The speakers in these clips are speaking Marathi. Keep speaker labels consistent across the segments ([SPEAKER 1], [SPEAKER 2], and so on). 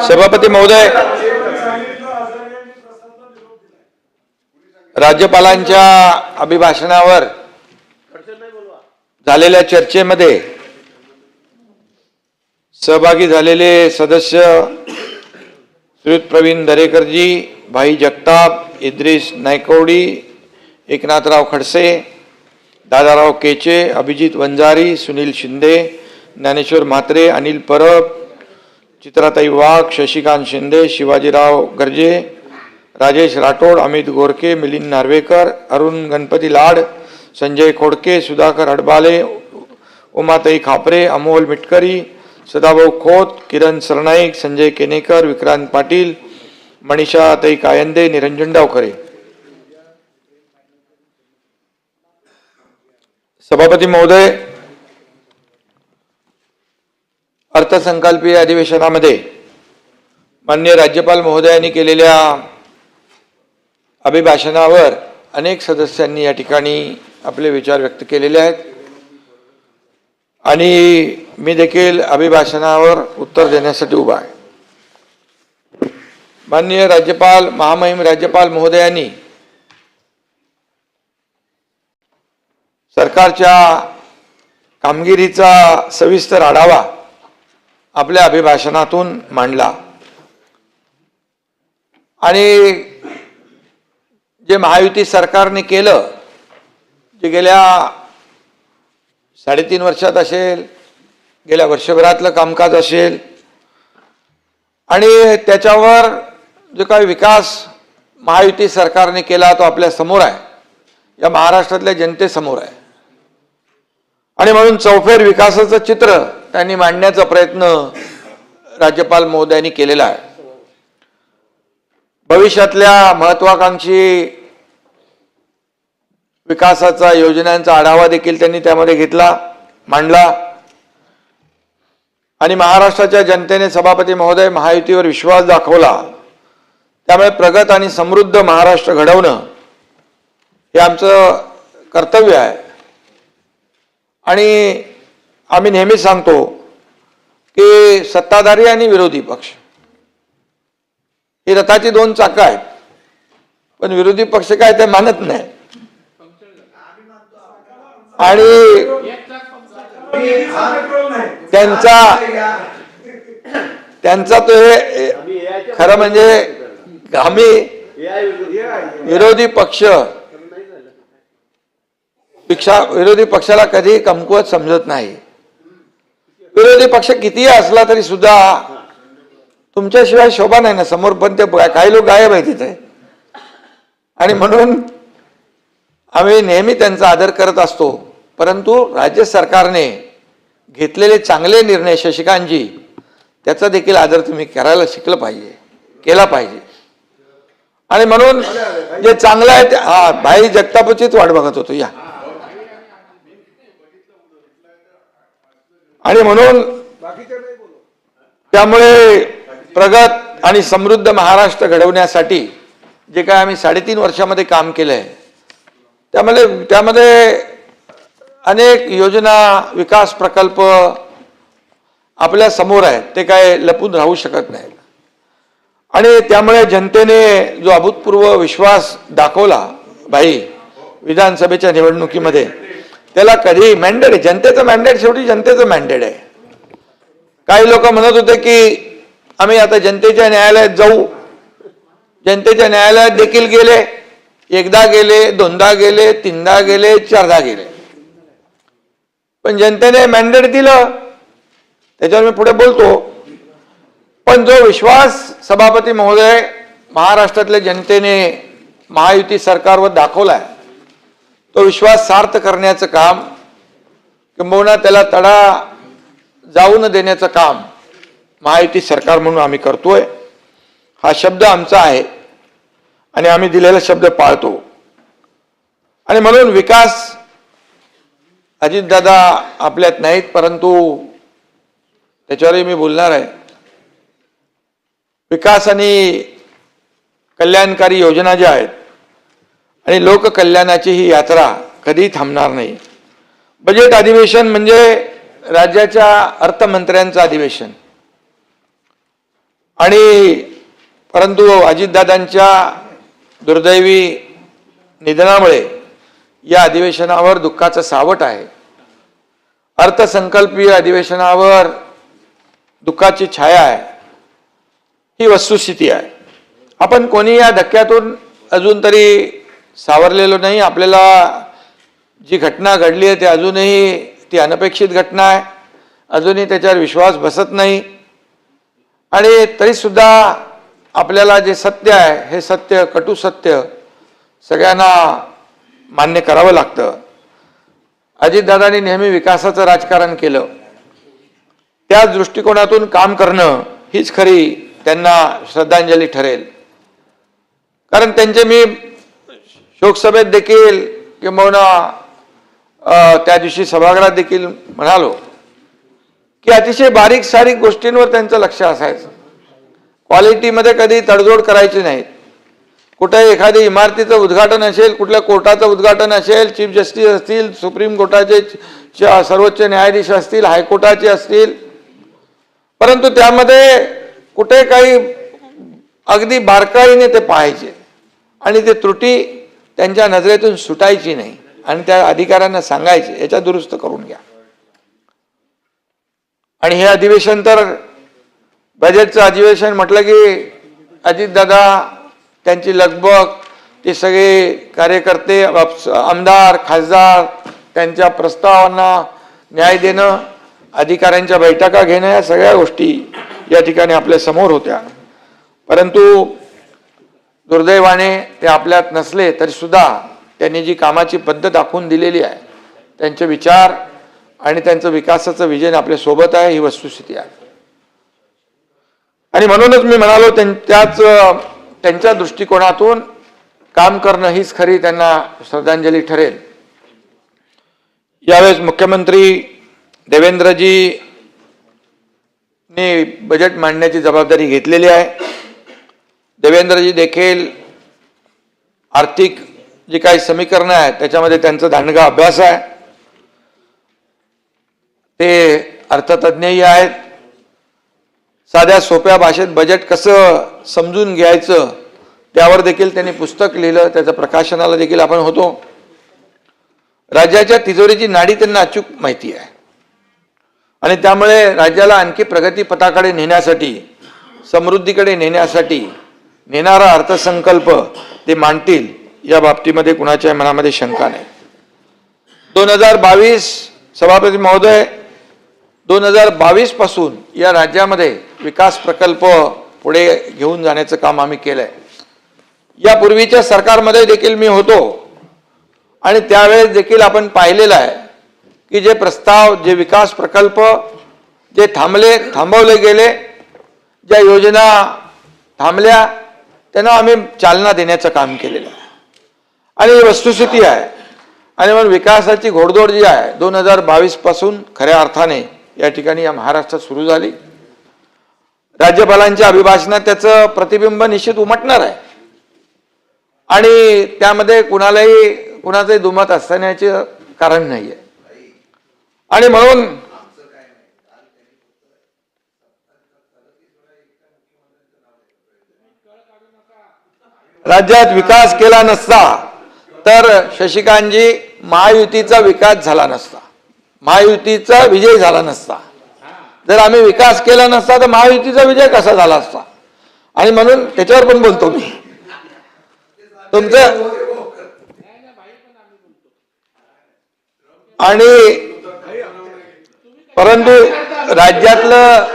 [SPEAKER 1] सभापती महोदय, राज्यपालांच्या अभिभाषणावर झालेल्या चर्चेमध्ये सहभागी झालेले सदस्य श्रीयुत प्रवीण दरेकरजी, भाई जगताप, इद्रिस नायकवडी, एकनाथराव खडसे, दादाराव केचे, अभिजित वंजारी, सुनील शिंदे, ज्ञानेश्वर म्हात्रे, अनिल परब, चित्राताई वाघ, शशिकांत शिंदे, शिवाजीराव गर्जे, राजेश राठोड, अमित गोरके, मिलिंद नार्वेकर, अरुण गणपती लाड, संजय खोडके, सुधाकर हडबाले, उमाताई खापरे, अमोल मिटकरी, सदाभाऊ खोत, किरण सरनाईक, संजय केनेकर, विक्रांत पाटील, मनीषाताई कायंदे, निरंजन डावखरे. सभापती महोदय, अर्थसंकल्पीय अधिवेशनामध्ये माननीय राज्यपाल महोदयांनी केलेल्या अभिभाषणावर अनेक सदस्यांनी या ठिकाणी आपले विचार व्यक्त केलेले आहेत आणि मी देखील अभिभाषणावर उत्तर देण्यासाठी उभा आहे. माननीय राज्यपाल, महामहिम राज्यपाल महोदयांनी सरकारच्या कामगिरीचा सविस्तर आढावा आपल्या अभिभाषणातून मांडला आणि जे महायुती सरकारने केलं, जे गेल्या 3.5 वर्षात असेल, गेल्या वर्षभरातलं कामकाज असेल आणि त्याच्यावर जो काही विकास महायुती सरकारने केला तो आपल्या समोर आहे, या महाराष्ट्रातल्या जनतेसमोर आहे आणि म्हणून चौफेर विकासाचं चित्र त्यांनी मांडण्याचा प्रयत्न राज्यपाल महोदयांनी केलेला आहे. भविष्यातल्या महत्वाकांक्षी विकासाचा योजनांचा आढावा देखील त्यांनी त्यामध्ये घेतला, मांडला आणि महाराष्ट्राच्या जनतेने सभापती महोदय महायुतीवर विश्वास दाखवला. त्यामुळे प्रगत आणि समृद्ध महाराष्ट्र घडवणं हे आमचं कर्तव्य आहे आणि आम्ही नेहमी सांगतो की सत्ताधारी आणि विरोधी पक्ष ही रथाची 2 चाकं आहेत, पण विरोधी पक्ष काय ते मानत नाही आणि त्यांचा तो हे खरं म्हणजे आम्ही विरोधी पक्षाला कधी कमकुवत समजत नाही. विरोधी पक्ष कितीही असला तरी सुद्धा तुमच्याशिवाय शोभा नाही ना समोर, पण ते काही लोक गायब आहे तिथे आणि म्हणून आम्ही नेहमी त्यांचा आदर करत असतो. परंतु राज्य सरकारने घेतलेले चांगले निर्णय शशिकांतजी, त्याचा देखील आदर तुम्ही करायला शिकलं पाहिजे, केला पाहिजे आणि म्हणून जे चांगलं आहे ते भाई जगतापचीच वाट बघत होतो या आणि म्हणून त्यामुळे प्रगत आणि समृद्ध महाराष्ट्र घडवण्यासाठी जे काय आम्ही 3.5 वर्षामध्ये काम केलंय त्यामध्ये अनेक योजना, विकास प्रकल्प आपल्या समोर आहेत, ते काय लपून राहू शकत नाहीत आणि त्यामुळे जनतेने जो अभूतपूर्व विश्वास दाखवला भाई विधानसभेच्या निवडणुकीमध्ये, त्याला कधी मॅन्डेट आहे, जनतेचं मॅन्डेट, शेवटी जनतेचं मॅन्डेट आहे. काही लोक म्हणत होते की आम्ही आता जनतेच्या न्यायालयात जाऊ, जनतेच्या न्यायालयात देखील गेले, 1दा गेले, 2दा गेले, 3दा गेले, 4दा गेले, पण जनतेने मॅन्डेट दिलं, त्याच्यावर मी पुढे बोलतो. पण जो विश्वास सभापती महोदय महाराष्ट्रातल्या जनतेने महायुती सरकारवर दाखवलाय, तो विश्वास सार्थ करण्याचं काम, किंबहुना त्याला तडा जाऊ न देण्याचं काम महायुती सरकार म्हणून आम्ही करतोय. हा शब्द आमचा आहे आणि आम्ही दिलेला शब्द पाळतो आणि म्हणून विकास अजितदादा आपल्यात नाहीत, परंतु त्याच्यावरही मी बोलणार आहे. विकास आणि कल्याणकारी योजना ज्या आहेत आणि लोककल्याणाची ही यात्रा कधी थांबणार नाही. बजेट अधिवेशन म्हणजे राज्याच्या अर्थमंत्र्यांचं अधिवेशन आणि परंतु अजितदादांच्या दुर्दैवी निधनामुळे या अधिवेशनावर दुःखाचं सावट आहे. अर्थसंकल्पीय अधिवेशनावर दुःखाची छाया आहे. ही वस्तुस्थिती आहे. आपण कोणी या धक्क्यातून अजून तरी सावरलेलो नाही. आपल्याला जी घटना घडली आहे ती अजूनही ती अनपेक्षित घटना आहे. अजूनही त्याच्यावर विश्वास बसत नाही आणि तरीसुद्धा आपल्याला जे सत्य आहे हे सत्य, कटू सत्य सगळ्यांना मान्य करावं लागतं. अजितदादांनी नेहमी विकासाचं राजकारण केलं. त्याच दृष्टिकोनातून काम करणं हीच खरी त्यांना श्रद्धांजली ठरेल. कारण त्यांचे मी शोकसभेत देखील किंबहुना त्या दिवशी सभागृहात देखील म्हणालो की अतिशय बारीक सारीक गोष्टींवर त्यांचं लक्ष असायचं. क्वालिटीमध्ये कधी तडजोड करायची नाही. कुठे एखादी इमारतीचं उद्घाटन असेल, कुठल्या कोर्टाचं उद्घाटन असेल, चीफ जस्टिस असतील, सुप्रीम कोर्टाचे सर्वोच्च न्यायाधीश असतील, हायकोर्टाचे असतील, परंतु त्यामध्ये कुठे काही अगदी बारकाईने ते पाहायचे आणि ते त्रुटी त्यांच्या नजरेतून सुटायची नाही आणि त्या अधिकाऱ्यांना सांगायचे याच्या दुरुस्त करून घ्या. आणि हे अधिवेशन तर बजेटचं अधिवेशन म्हटलं की अजितदादा, त्यांची लगबग, ते सगळे कार्यकर्ते, आमदार, खासदार, त्यांच्या प्रस्तावांना न्याय देणं, अधिकाऱ्यांच्या बैठका घेणं, या सगळ्या गोष्टी या ठिकाणी आपल्या समोर होत्या. परंतु दुर्दैवाने ते आपल्यात नसले तरी सुद्धा त्यांनी जी कामाची पद्धत दाखवून दिलेली आहे, त्यांचे विचार आणि त्यांचं विकासाचं विजन आपल्या सोबत आहे, ही वस्तुस्थिती आहे. आणि म्हणूनच मी म्हणालो त्यांच्या दृष्टिकोनातून काम करणं हीच खरी त्यांना श्रद्धांजली ठरेल. यावेळेस मुख्यमंत्री देवेंद्रजींनी बजेट मांडण्याची जबाबदारी घेतलेली आहे. देवेंद्रजी देखील आर्थिक जी काही समीकरणं आहेत त्याच्यामध्ये त्यांचा दांडगा अभ्यास आहे. ते अर्थतज्ञही आहेत. साध्या सोप्या भाषेत बजेट कसं समजून घ्यायचं त्यावर देखील त्यांनी पुस्तक लिहिलं. त्याच्या प्रकाशनाला देखील आपण होतो. राज्याच्या तिजोरीची नाडी त्यांना अचूक माहिती आहे आणि त्यामुळे राज्याला आणखी प्रगतीपथाकडे नेण्यासाठी, समृद्धीकडे नेण्यासाठी नेणारा अर्थसंकल्प ते मांडतील या बाबतीमध्ये कुणाच्या मनामध्ये शंका नाही. 2022 सभापती महोदय, 2022 पासून या राज्यामध्ये विकास प्रकल्प पुढे घेऊन जाण्याचं काम आम्ही केलंय. यापूर्वीच्या सरकारमध्ये देखील मी होतो आणि त्यावेळेस देखील आपण पाहिलेलं आहे की जे प्रस्ताव, जे विकास प्रकल्प जे थांबवले गेले, ज्या योजना थांबल्या, त्यांना आम्ही चालना देण्याचं काम केलेलं आहे आणि ही वस्तुस्थिती आहे. आणि म्हणून विकासाची घोडदौड जी आहे 2022 पासून खऱ्या अर्थाने या ठिकाणी या महाराष्ट्रात सुरू झाली. राज्यपालांच्या अभिभाषणात त्याचं प्रतिबिंब निश्चित उमटणार आहे आणि त्यामध्ये कुणाचंही दुमत असण्याचे कारण नाहीये. आणि म्हणून राज्यात विकास केला नसता तर शशिकांतजी महायुतीचा विकास झाला नसता, महायुतीचा विजय झाला नसता. जर आम्ही विकास केला नसता तर महायुतीचा विजय कसा झाला असता. आणि म्हणून त्याच्यावर पण बोलतो मी. तुमचं आणि परंतु राज्यातलं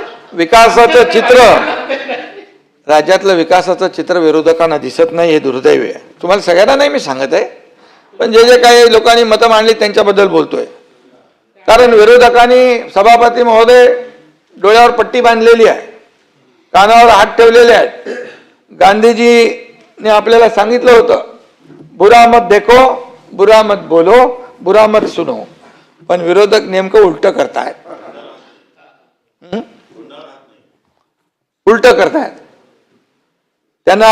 [SPEAKER 1] विकासाचं चित्र विरोधकांना दिसत नाही, हे दुर्दैव आहे. तुम्हाला सगळ्यांना नाही मी सांगत आहे, पण जे काही लोकांनी मतं मांडली त्यांच्याबद्दल बोलतोय. कारण विरोधकांनी, सभापती महोदय, डोळ्यावर पट्टी बांधलेली आहे, कानावर हात ठेवलेले आहेत. गांधीजीने आपल्याला सांगितलं होतं, बुरा मत देखो, बुरा मत बोलो, बुरा मत सुनो. पण विरोधक नेमकं उलट करतायत, त्यांना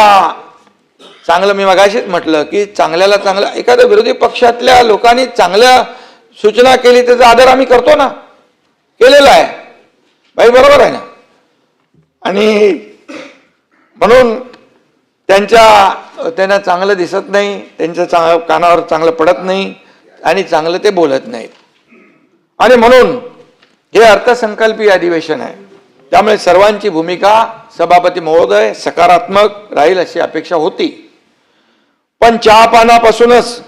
[SPEAKER 1] चांगलं, मी मगाशीच म्हटलं की चांगल्याला चांगलं, एखाद्या विरोधी पक्षातल्या लोकांनी चांगल्या सूचना केली त्याचा आदर आम्ही करतो ना. केलेलं आहे बाई, बरोबर आहे ना. आणि म्हणून त्यांना चांगलं दिसत नाही, त्यांच्या कानावर चांगलं पडत नाही आणि चांगलं ते बोलत नाहीत. आणि म्हणून हे अर्थसंकल्पीय अधिवेशन आहे, त्यामुळे सर्वांची भूमिका सभापती महोदय सकारात्मक राहील अशी अपेक्षा होती. पण चहापानापासूनच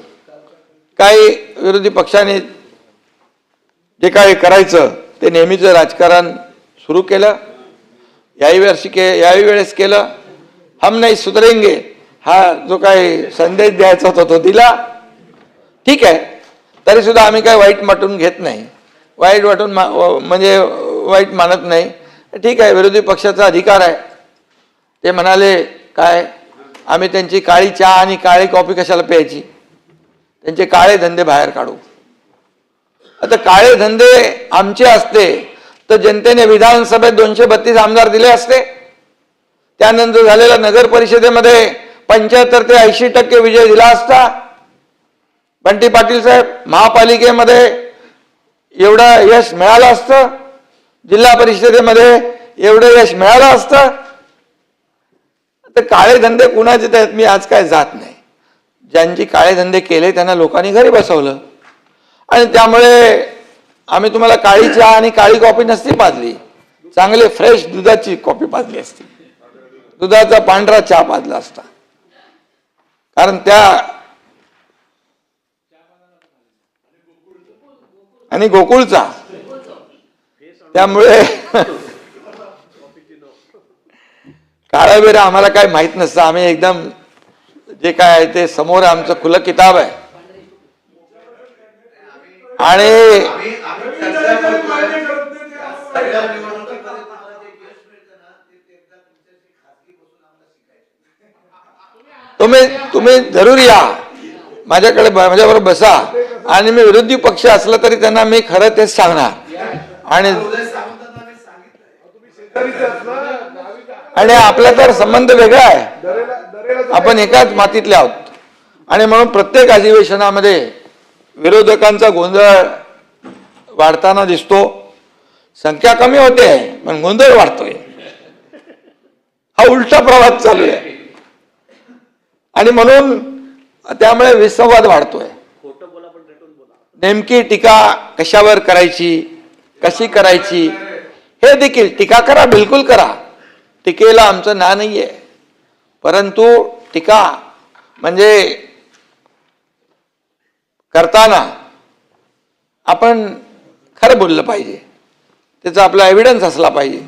[SPEAKER 1] काही विरोधी पक्षाने जे काही करायचं ते नेहमीचं राजकारण सुरू केलं. याही वेळेस केलं. हम नाही सुधरेंगे हा जो काही संदेश द्यायचा होता तो दिला. ठीक आहे, तरी सुद्धा आम्ही काही वाईट वाटून घेत नाही, म्हणजे वाईट मानत नाही. ठीक आहे, विरोधी पक्षाचा अधिकार आहे. ते म्हणाले काय, आम्ही त्यांची काळी चहा आणि काळी कॉफी कशाला प्यायची, त्यांचे काळे धंदे बाहेर काढू. आता काळे धंदे आमचे असते तर जनतेने विधानसभेत 232 आमदार दिले असते. त्यानंतर झालेल्या नगर परिषदेमध्ये 75 ते 80% विजय दिला असता. बंटी पाटील साहेब, महापालिकेमध्ये एवढं यश मिळालं असतं, जिल्हा परिषदेमध्ये एवढं यश मिळालं असतं. तर काळे धंदे कुणाचे आहेत मी आज काय जात नाही. ज्यांची काळे धंदे केले त्यांना लोकांनी घरी बसवलं आणि त्यामुळे आम्ही तुम्हाला काळी चहा आणि काळी कॉफी नसती पाजली, चांगले फ्रेश दुधाची कॉफी पाजली असती, दुधाचा पांढरा चहा पाजला असता. कारण त्या आणि गोकुळचा, त्यामुळे काळा बेरा आम्हाला काय माहित नसतं. आम्ही एकदम जे काय आहे ते समोर आमचं खुलं किताब आहे. आणि तुम्ही जरूर या माझ्याबरोबर बसा. आणि मी विरोधी पक्ष असला तरी त्यांना मी खरं तेच सांगणार. आणि आपला तर संबंध वेगळा आहे, आपण एकाच मातीतले आहोत. आणि म्हणून प्रत्येक अधिवेशनामध्ये विरोधकांचा गोंधळ वाढताना दिसतो. संख्या कमी होते पण गोंधळ वाढतोय. हा उलटा प्रवास चालू आहे आणि म्हणून त्यामुळे विसंवाद वाढतोय. नेमकी टीका कशावर करायची, कशी करायची हे देखील, टीका करा, बिलकुल करा, टीकेला आमचं ना नाहीये. परंतु टीका म्हणजे करताना आपण खरं बोललं पाहिजे, त्याचा आपला एव्हिडन्स असला पाहिजे.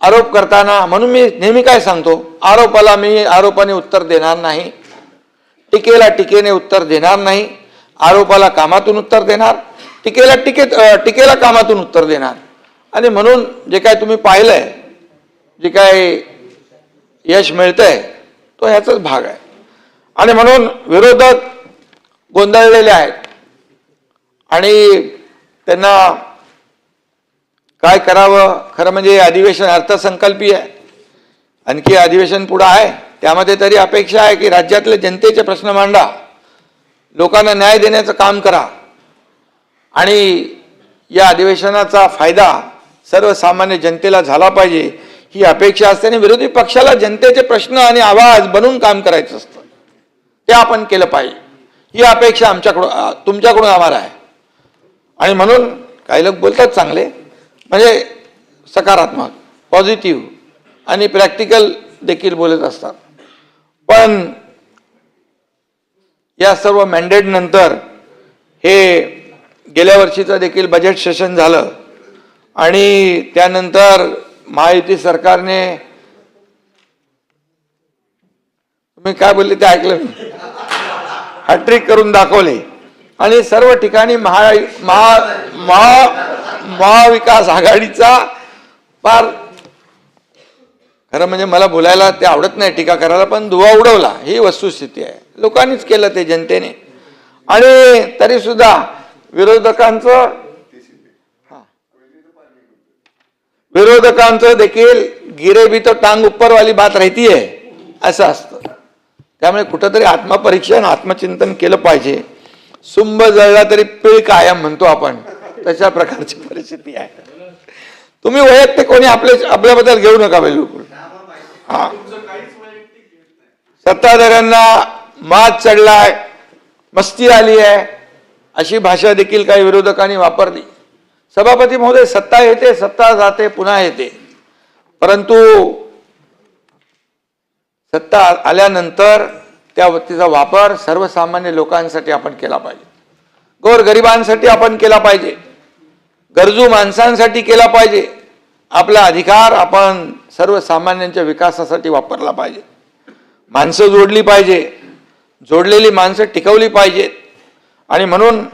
[SPEAKER 1] आरोप करताना म्हणून मी नेहमी काय सांगतो, आरोपाला मी आरोपाने उत्तर देणार नाही, टीकेला टीकेने उत्तर देणार नाही. आरोपाला कामातून उत्तर देणार, टीकेला कामातून उत्तर देणार. आणि म्हणून जे काय तुम्ही पाहिलंय, जे काय यश मिळतंय तो ह्याचाच भाग आहे. आणि म्हणून विरोधक गोंधळलेले आहेत आणि त्यांना काय करावं. खरं म्हणजे अधिवेशन अर्थसंकल्पीय आहे, आणखी अधिवेशन पुढं आहे. त्यामध्ये तरी अपेक्षा आहे की राज्यातले जनतेचे प्रश्न मांडा, लोकांना न्याय देण्याचं काम करा आणि या अधिवेशनाचा फायदा सर्वसामान्य जनतेला झाला पाहिजे ही अपेक्षा असते. आणि विरोधी पक्षाला जनतेचे प्रश्न आणि आवाज बनवून काम करायचं असतं, ते आपण केलं पाहिजे ही अपेक्षा तुमच्याकडून आम्हाला आहे. आणि म्हणून काही लोक बोलतात चांगले, म्हणजे सकारात्मक, पॉझिटिव्ह आणि प्रॅक्टिकल देखील बोलत असतात. पण या सर्व मॅन्डेट नंतर हे गेल्या वर्षीचं देखील बजेट सेशन झालं आणि त्यानंतर महायुती सरकारने, तुम्ही काय बोलले ते ऐकलं मी, हॅट्रिक करून दाखवले आणि सर्व ठिकाणी महाविकास आघाडीचा फार, खरं म्हणजे मला बोलायला ते आवडत नाही, टीका करायला, पण दुवा उडवला ही वस्तुस्थिती आहे. लोकांनीच केलं ते, जनतेने. आणि तरी सुद्धा विरोधकांचं देखील गिरे भी तो टांग ऊपर वाली बात रहती है असं असतं. त्यामुळे कुठंतरी आत्मपरीक्षण, आत्मचिंतन केलं पाहिजे. सुंब जळला तरी पीळ कायम म्हणतो आपण, तशा प्रकारची परिस्थिती आहे. तुम्ही वैयक्तिक कोणी आपल्याबद्दल घेऊ नका बिलकुल. हा, सत्ताधाऱ्यांना मात चढलाय, मस्ती आली आहे, अशी भाषा देखील काही विरोधकांनी वापरली. सभापती महोदय, सत्ता येते, सत्ता जाते, पुन्हा येते, परंतु सत्ता आल्यानंतर त्या व्यक्तीचा वापर सर्वसामान्य लोकांसाठी आपण केला पाहिजे, गोरगरिबांसाठी आपण केला पाहिजे, गरजू माणसांसाठी केला पाहिजे. आपला अधिकार आपण सर्वसामान्यांच्या विकासासाठी वापरला पाहिजे. माणसं जोडली पाहिजे, जोडलेली माणसं टिकवली पाहिजेत, आणि म्हणून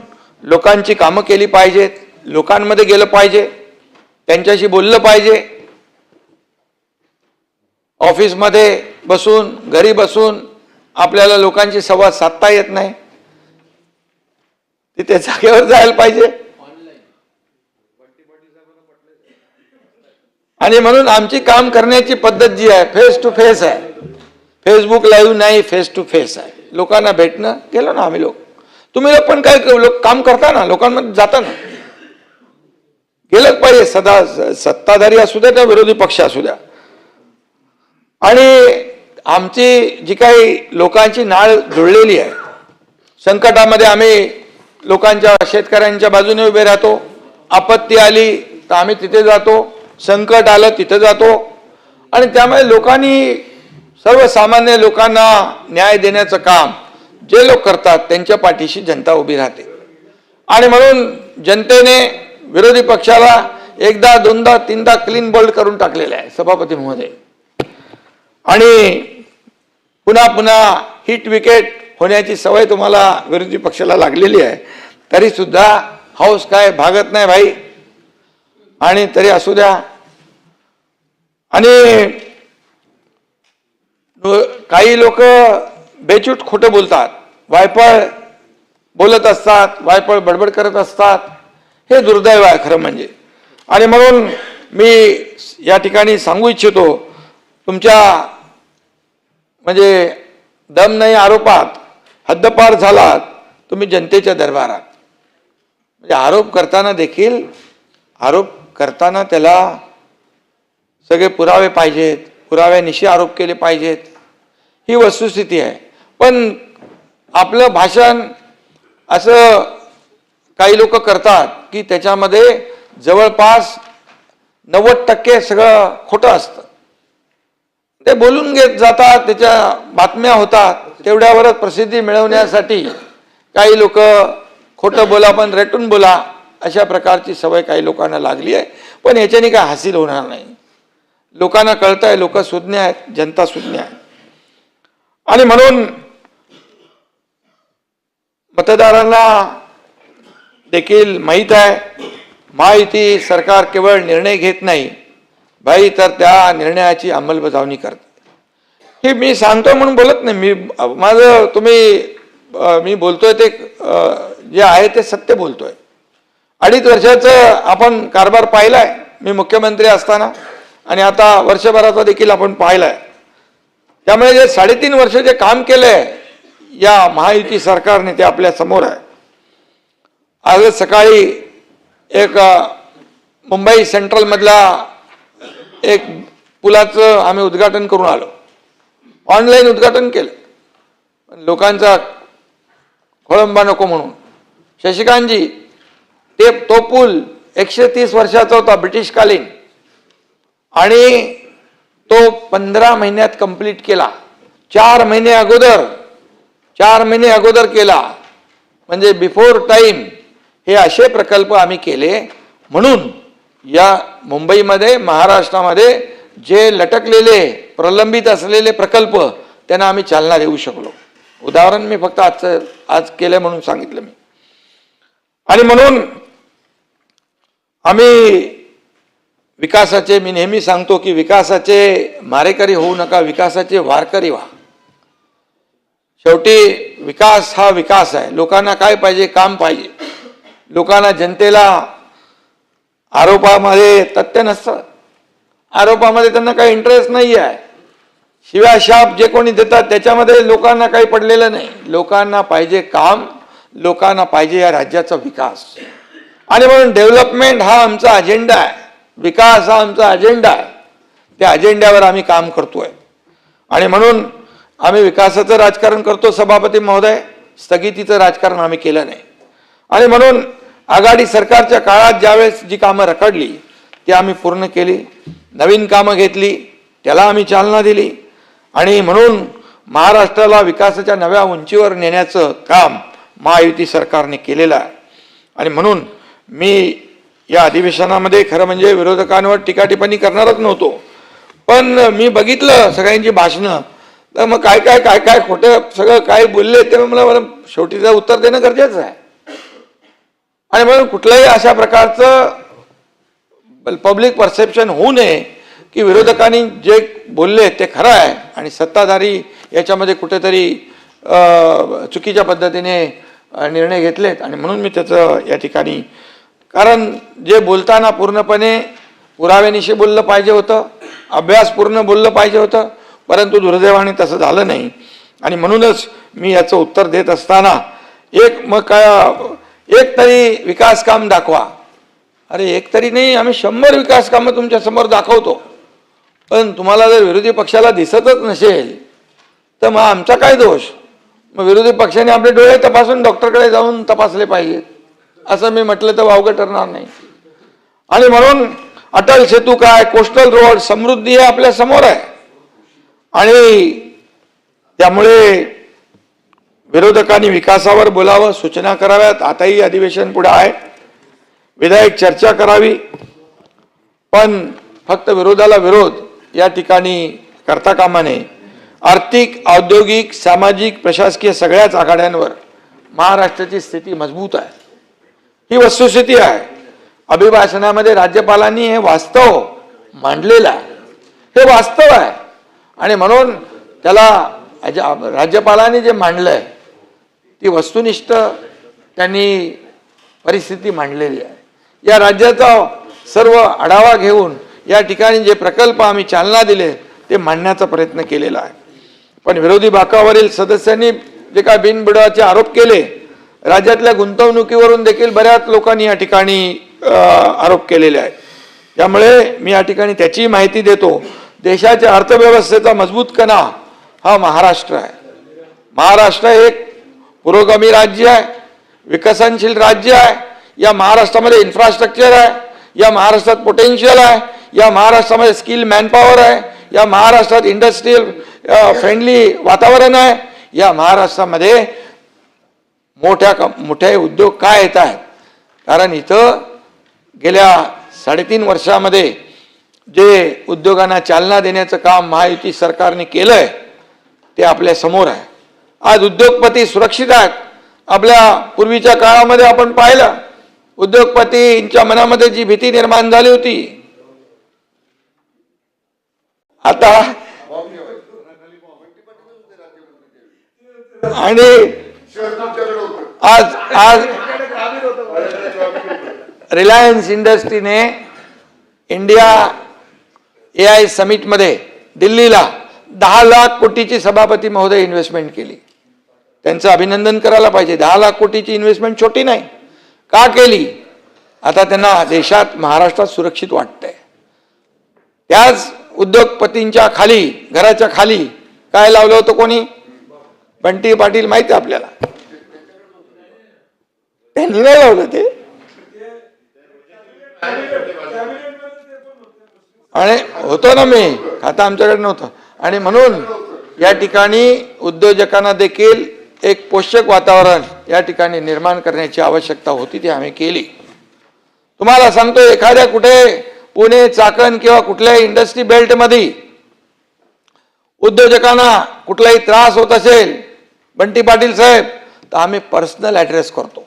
[SPEAKER 1] लोकांची कामं केली पाहिजेत, लोकांमध्ये गेलं पाहिजे, त्यांच्याशी बोललं पाहिजे. ऑफिसमध्ये बसून, घरी बसून आपल्याला लोकांशी संवाद साधता येत नाही, तिथे जागेवर जायला पाहिजे. आणि म्हणून आमची काम करण्याची पद्धत जी आहे फेस टू फेस आहे. फेसबुक लाईव्ह नाही, फेस टू फेस आहे. लोकांना भेटणं केलं ना आम्ही लोक. तुम्ही लोक पण काय लोक काम करता ना, लोकांमध्ये जाता ना, गेलंच पाहिजे. सत्ताधारी असू द्या, विरोधी पक्ष असू द्या. आणि आमची जी काही लोकांची नाळ जुळलेली आहे, संकटामध्ये आम्ही लोकांच्या, शेतकऱ्यांच्या बाजूने उभे राहतो. आपत्ती आली तर आम्ही तिथे जातो, संकट आलं तिथे जातो. आणि त्यामुळे लोकांनी, सर्वसामान्य लोकांना न्याय देण्याचं काम जे लोक करतात त्यांच्या पाठीशी जनता उभी राहते. आणि म्हणून जनतेने विरोधी पक्षाला एकदा, दोनदा, तीनदा क्लीन बोल्ड करून टाकलेलं आहे सभापती महोदय. आणि पुन्हा पुन्हा हिट विकेट होण्याची सवय तुम्हाला विरोधी पक्षाला लागलेली आहे, तरी सुद्धा हाऊस काय भागत नाही भाई. आणि तरी असू द्या. आणि काही लोक बेचूट खोटं बोलतात, वायफळ बोलत असतात, वायफळ बडबड करत असतात. हे दुर्दैव आहे खरं म्हणजे. आणि म्हणून मी या ठिकाणी सांगू इच्छितो, तुमच्या म्हणजे दम नाही आरोपात हद्दपार झालात तुम्ही जनतेच्या दरबारात. म्हणजे आरोप करताना देखील, आरोप करताना त्याला सगळे पुरावे पाहिजेत, पुराव्यानिशी आरोप केले पाहिजेत, ही वस्तुस्थिती आहे. पण आपलं भाषण असं काही लोक करतात की त्याच्यामध्ये जवळपास 90% सगळं खोटं असतं. ते बोलून घेत जातात, त्याच्या बातम्या होतात, तेवढ्यावरच प्रसिद्धी मिळवण्यासाठी काही लोक खोटं बोला पण रेटून बोला, अशा प्रकारची सवय काही लोकांना लागली आहे. पण याच्याने काय हासिल होणार नाही. लोकांना कळत आहे, लोक सुज्ञ आहेत, जनता सुज्ञ आहे. आणि म्हणून मतदारांना देखील माहीत आहे, महायुती सरकार केवळ निर्णय घेत नाही भाई, तर त्या निर्णयाची अंमलबजावणी करते. हे मी सांगतो म्हणून बोलत नाही. मी बोलतोय ते जे आहे ते सत्य बोलतोय. 2.5 वर्षाचं आपण कारभार पाहिलाय मी मुख्यमंत्री असताना, आणि आता वर्षभराचा देखील आपण पाहिलाय. त्यामुळे जे 3.5 वर्ष जे काम केलंय या महायुती सरकारने ते आपल्या समोर आहे. आज सकाळी एक मुंबई सेंट्रल मधला एक पुलाचं आम्ही उद्घाटन करून आलो. ऑनलाईन उद्घाटन केलं. लोकांचा खोळंबा नको म्हणून. शशिकांतजी, तो पूल 130 वर्षाचा होता, ब्रिटिशकालीन, आणि तो 15 महिन्यात कंप्लीट केला. 4 महिने अगोदर केला. म्हणजे बिफोर टाइम. हे असे प्रकल्प आम्ही केले. म्हणून या मुंबईमध्ये, महाराष्ट्रामध्ये जे लटकलेले, प्रलंबित असलेले प्रकल्प त्यांना आम्ही चालना देऊ शकलो. उदाहरण मी फक्त आज केलं म्हणून सांगितलं मी. आणि म्हणून आम्ही विकासाचे, मी नेहमी सांगतो की विकासाचे मारेकरी होऊ नका, विकासाचे वारकरी व्हा. शेवटी विकास हा विकास आहे. लोकांना काय पाहिजे? काम पाहिजे. लोकांना, जनतेला आरोपामध्ये तथ्य नसतं. आरोपामध्ये त्यांना काही इंटरेस्ट नाही आहे. शिव्या शाप जे कोणी देतात त्याच्यामध्ये लोकांना काही पडलेलं नाही. लोकांना पाहिजे काम, लोकांना पाहिजे या राज्याचा विकास. आणि म्हणून डेव्हलपमेंट हा आमचा अजेंडा आहे. विकास हा आमचा अजेंडा आहे, त्या अजेंड्यावर आम्ही काम करतोय आणि म्हणून आम्ही विकासाचं राजकारण करतो. सभापती महोदय, स्थगितीचं राजकारण आम्ही केलं नाही आणि म्हणून आघाडी सरकारच्या काळात ज्यावेळेस जी कामं रखडली ती आम्ही पूर्ण केली, नवीन कामं घेतली, त्याला आम्ही चालना दिली आणि म्हणून महाराष्ट्राला विकासाच्या नव्या उंचीवर नेण्याचं काम महायुती सरकारने केलेलं आहे. आणि म्हणून मी या अधिवेशनामध्ये खरं म्हणजे विरोधकांवर टीका टिप्पणी करणारच नव्हतो, पण मी बघितलं सगळ्यांची भाषणं, तर मग काय काय काय काय खोटं सगळं काय बोलले ते मला शेवटी त्याचं उत्तर देणं गरजेचं आहे. आणि म्हणून कुठल्याही अशा प्रकारचं पब्लिक परसेप्शन होऊ नये की विरोधकांनी जे बोलले ते खरं आहे आणि सत्ताधारी याच्यामध्ये कुठेतरी चुकीच्या पद्धतीने निर्णय घेतलेत. आणि म्हणून मी त्याचं या ठिकाणी, कारण जे बोलताना पूर्णपणे पुराव्यानिशी बोललं पाहिजे होतं, अभ्यासपूर्ण बोललं पाहिजे होतं, परंतु दुर्दैवाने तसं झालं नाही. आणि म्हणूनच मी याचं उत्तर देत असताना एक तरी विकास काम दाखवा. अरे एक तरी नाही, आम्ही 100 विकास कामं तुमच्या समोर दाखवतो, पण तुम्हाला जर विरोधी पक्षाला दिसतच नसेल तर मग आमचा काय दोष? मग विरोधी पक्षाने आपले डोळे तपासून डॉक्टरकडे जाऊन तपासले पाहिजेत, असं मी म्हटलं तर वावगं ठरणार नाही. आणि म्हणून अटल सेतू काय, कोस्टल रोड, समृद्धी हे आपल्या समोर आहे आणि त्यामुळे विरोधकांनी विकासावर बोलावं, सूचना कराव्यात. आताही अधिवेशन पुढे आहे, विधायक चर्चा करावी, पण फक्त विरोधाला विरोध या ठिकाणी करता कामा नये. आर्थिक, औद्योगिक, सामाजिक, प्रशासकीय सगळ्याच आघाड्यांवर महाराष्ट्राची स्थिती मजबूत आहे, ही वस्तुस्थिती आहे. अभिभाषणामध्ये राज्यपालांनी हे वास्तव मांडलेलं आहे, हे वास्तव आहे आणि म्हणून त्याला राज्यपालांनी जे मांडलंय ती वस्तुनिष्ठ त्यांनी परिस्थिती मांडलेली आहे. या राज्याचा सर्व आढावा घेऊन या ठिकाणी जे प्रकल्प आम्ही चालना दिले ते मांडण्याचा प्रयत्न केलेला आहे. पण विरोधी बाकावरील सदस्यांनी जे काय बिनबुडाचे आरोप केले, राज्यातल्या गुंतवणुकीवरून देखील बऱ्याच लोकांनी या ठिकाणी आरोप केलेले आहेत. त्यामुळे मी या ठिकाणी त्याची माहिती देतो. देशाच्या अर्थव्यवस्थेचा मजबूत कणा हा महाराष्ट्र आहे. महाराष्ट्र हे एक पुरोगामी राज्य आहे, विकसनशील राज्य आहे. या महाराष्ट्रामध्ये इन्फ्रास्ट्रक्चर आहे, या महाराष्ट्रात पोटेन्शियल आहे, या महाराष्ट्रामध्ये स्किल मॅनपॉवर आहे, या महाराष्ट्रात इंडस्ट्रियल फ्रेंडली वातावरण आहे, या महाराष्ट्रामध्ये मोठे उद्योग काय येत आहेत. कारण इथं गेल्या 3.5 वर्षामध्ये जे उद्योगांना चालना देण्याचं काम महायुती सरकारने केलंय ते आपल्या समोर आहे. आज उद्योगपती सुरक्षित आहेत. आपल्या पूर्वीच्या काळामध्ये आपण पाहिलं, उद्योगपतींच्या मनामध्ये जी भीती निर्माण झाली होती, आता आणि आज रिलायन्स इंडस्ट्रीने इंडिया AI समिटमध्ये दिल्लीला 10 लाख कोटीची सभापती महोदय इन्व्हेस्टमेंट केली. त्यांचं अभिनंदन करायला पाहिजे. 10 लाख कोटीची इन्व्हेस्टमेंट छोटी नाही. का केली? आता त्यांना देशात, महाराष्ट्रात सुरक्षित वाटतंय. त्याच उद्योगपतींच्या खाली, घराच्या खाली काय लावलं होतं कोणी? बंटी पाटील, माहिती आहे आपल्याला. त्यांनी नाही लावलं ते, आणि होतो ना मी, खाता आमच्याकडे नव्हतं. आणि म्हणून या ठिकाणी उद्योजकांना देखील एक पोषक वातावरण या ठिकाणी निर्माण करण्याची आवश्यकता होती, ती आम्ही केली. तुम्हाला सांगतो, एखाद्या कुठे पुणे, चाकण किंवा कुठल्याही इंडस्ट्री बेल्टमध्ये उद्योजकांना कुठलाही त्रास होत असेल, बंटी पाटील साहेब, तर आम्ही पर्सनल ॲड्रेस करतो,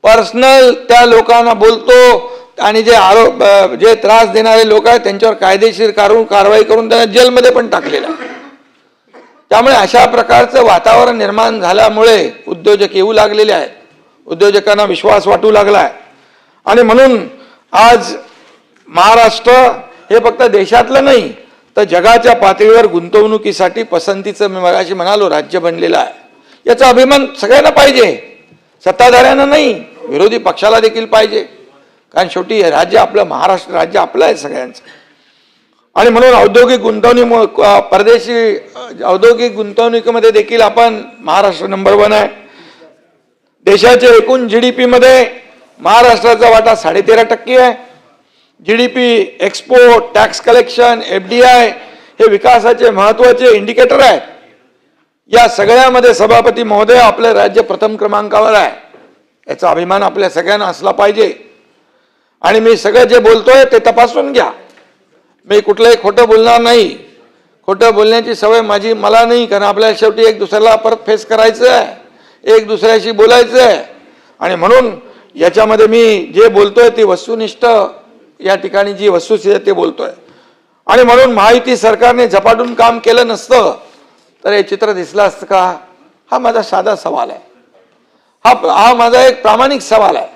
[SPEAKER 1] पर्सनल त्या लोकांना बोलतो आणि जे त्रास देणारे लोक आहेत त्यांच्यावर कायदेशीर कारवाई करून त्यांना जेलमध्ये पण टाकलेलं आहे. त्यामुळे अशा प्रकारचं वातावरण निर्माण झाल्यामुळे उद्योजक येऊ लागलेले आहेत, उद्योजकांना विश्वास वाटू लागला आहे. आणि म्हणून आज महाराष्ट्र हे फक्त देशातलं नाही तर जगाच्या पातळीवर गुंतवणुकीसाठी पसंतीचं, मी मगाशी म्हणालो, राज्य बनलेलं आहे. याचा अभिमान सगळ्यांना पाहिजे, सत्ताधाऱ्यांना नाही, विरोधी पक्षाला देखील पाहिजे. कारण शेवटी राज्य आपलं, महाराष्ट्र राज्य आपलं आहे सगळ्यांचं. आणि म्हणून औद्योगिक गुंतवणूक, परदेशी औद्योगिक गुंतवणुकीमध्ये देखील आपण महाराष्ट्र नंबर 1 आहे. देशाच्या एकूण GDP मध्ये महाराष्ट्राचा वाटा 13.5% आहे. GDP, export, tax collection, FDI हे विकासाचे महत्वाचे इंडिकेटर आहेत. या सगळ्यामध्ये सभापती महोदय आपले राज्य प्रथम क्रमांकावर आहे. याचा अभिमान आपल्या सगळ्यांना असला पाहिजे. आणि मी सगळं जे बोलतोय ते तपासून घ्या. मी कुठलंही खोटं बोलणार नाही. खोटं बोलण्याची सवय मला नाही, कारण आपल्याला शेवटी एक दुसऱ्याला परत फेस करायचं आहे, एक दुसऱ्याशी बोलायचं आहे. आणि म्हणून याच्यामध्ये मी जे बोलतोय ती वस्तुनिष्ठ, या ठिकाणी जी वस्तुस्थिती आहे ते बोलतोय. आणि म्हणून महायुती सरकारने झपाटून काम केलं नसतं तर हे चित्र दिसलं असतं का? हा माझा साधा सवाल आहे. हा माझा एक प्रामाणिक सवाल आहे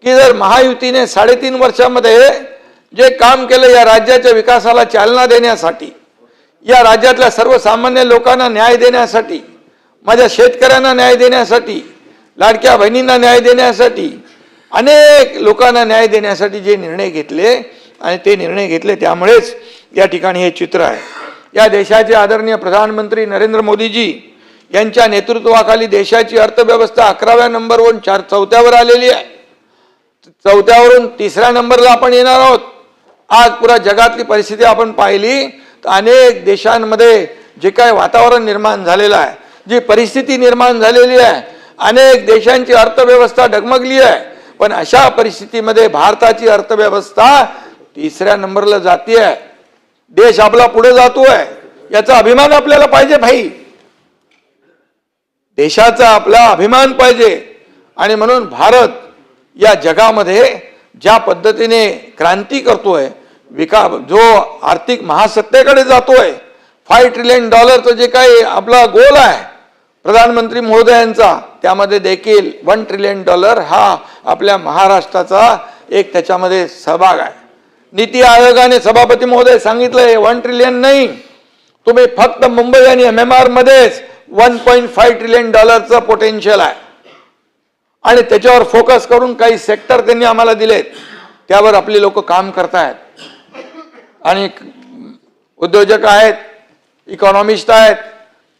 [SPEAKER 1] की जर महायुतीने 3.5 वर्षामध्ये जे काम केलं या राज्याच्या विकासाला चालना देण्यासाठी, या राज्यातल्या सर्वसामान्य लोकांना न्याय देण्यासाठी, माझ्या शेतकऱ्यांना न्याय देण्यासाठी, लाडक्या बहिणींना न्याय देण्यासाठी, अनेक लोकांना न्याय देण्यासाठी जे निर्णय घेतले आणि ते निर्णय घेतले त्यामुळेच या ठिकाणी हे चित्र आहे. या देशाचे आदरणीय प्रधानमंत्री नरेंद्र मोदीजी यांच्या नेतृत्वाखाली देशाची अर्थव्यवस्था 11व्या नंबरवरून 4थ्यावर आलेली आहे. 4थ्यावरून 3ऱ्या नंबरला आपण येणार आहोत. आज पुरा जगातली परिस्थिती आपण पाहिली तर अनेक देशांमध्ये जे काय वातावरण निर्माण झालेलं आहे, जी परिस्थिती निर्माण झालेली आहे, अनेक देशांची अर्थव्यवस्था डगमगली आहे. पण अशा परिस्थितीमध्ये भारताची अर्थव्यवस्था 3ऱ्या नंबरला जातीये. देश आपला पुढे जातोय, याचा अभिमान आपल्याला पाहिजे भाई. देशाचा आपला अभिमान पाहिजे. आणि म्हणून भारत या जगामध्ये ज्या पद्धतीने क्रांती करतोय, जो आर्थिक महासत्तेकडे जातोय, $5 ट्रिलियन जे काही आपला गोल आहे प्रधानमंत्री महोदयांचा, त्यामध्ये देखील $1 ट्रिलियन हा आपल्या महाराष्ट्राचा एक त्याच्यामध्ये सहभाग आहे. नीती आयोगाने सभापती महोदय सांगितलंय 1 ट्रिलियन नाही, तुम्ही फक्त मुंबई आणि MMR मध्येच $1.5 ट्रिलियन पोटेन्शियल आहे. आणि त्याच्यावर फोकस करून काही सेक्टर त्यांनी आम्हाला दिलेत, त्यावर आपली लोक काम करतायत. आणि उद्योजक आहेत, इकॉनॉमिस्ट आहेत,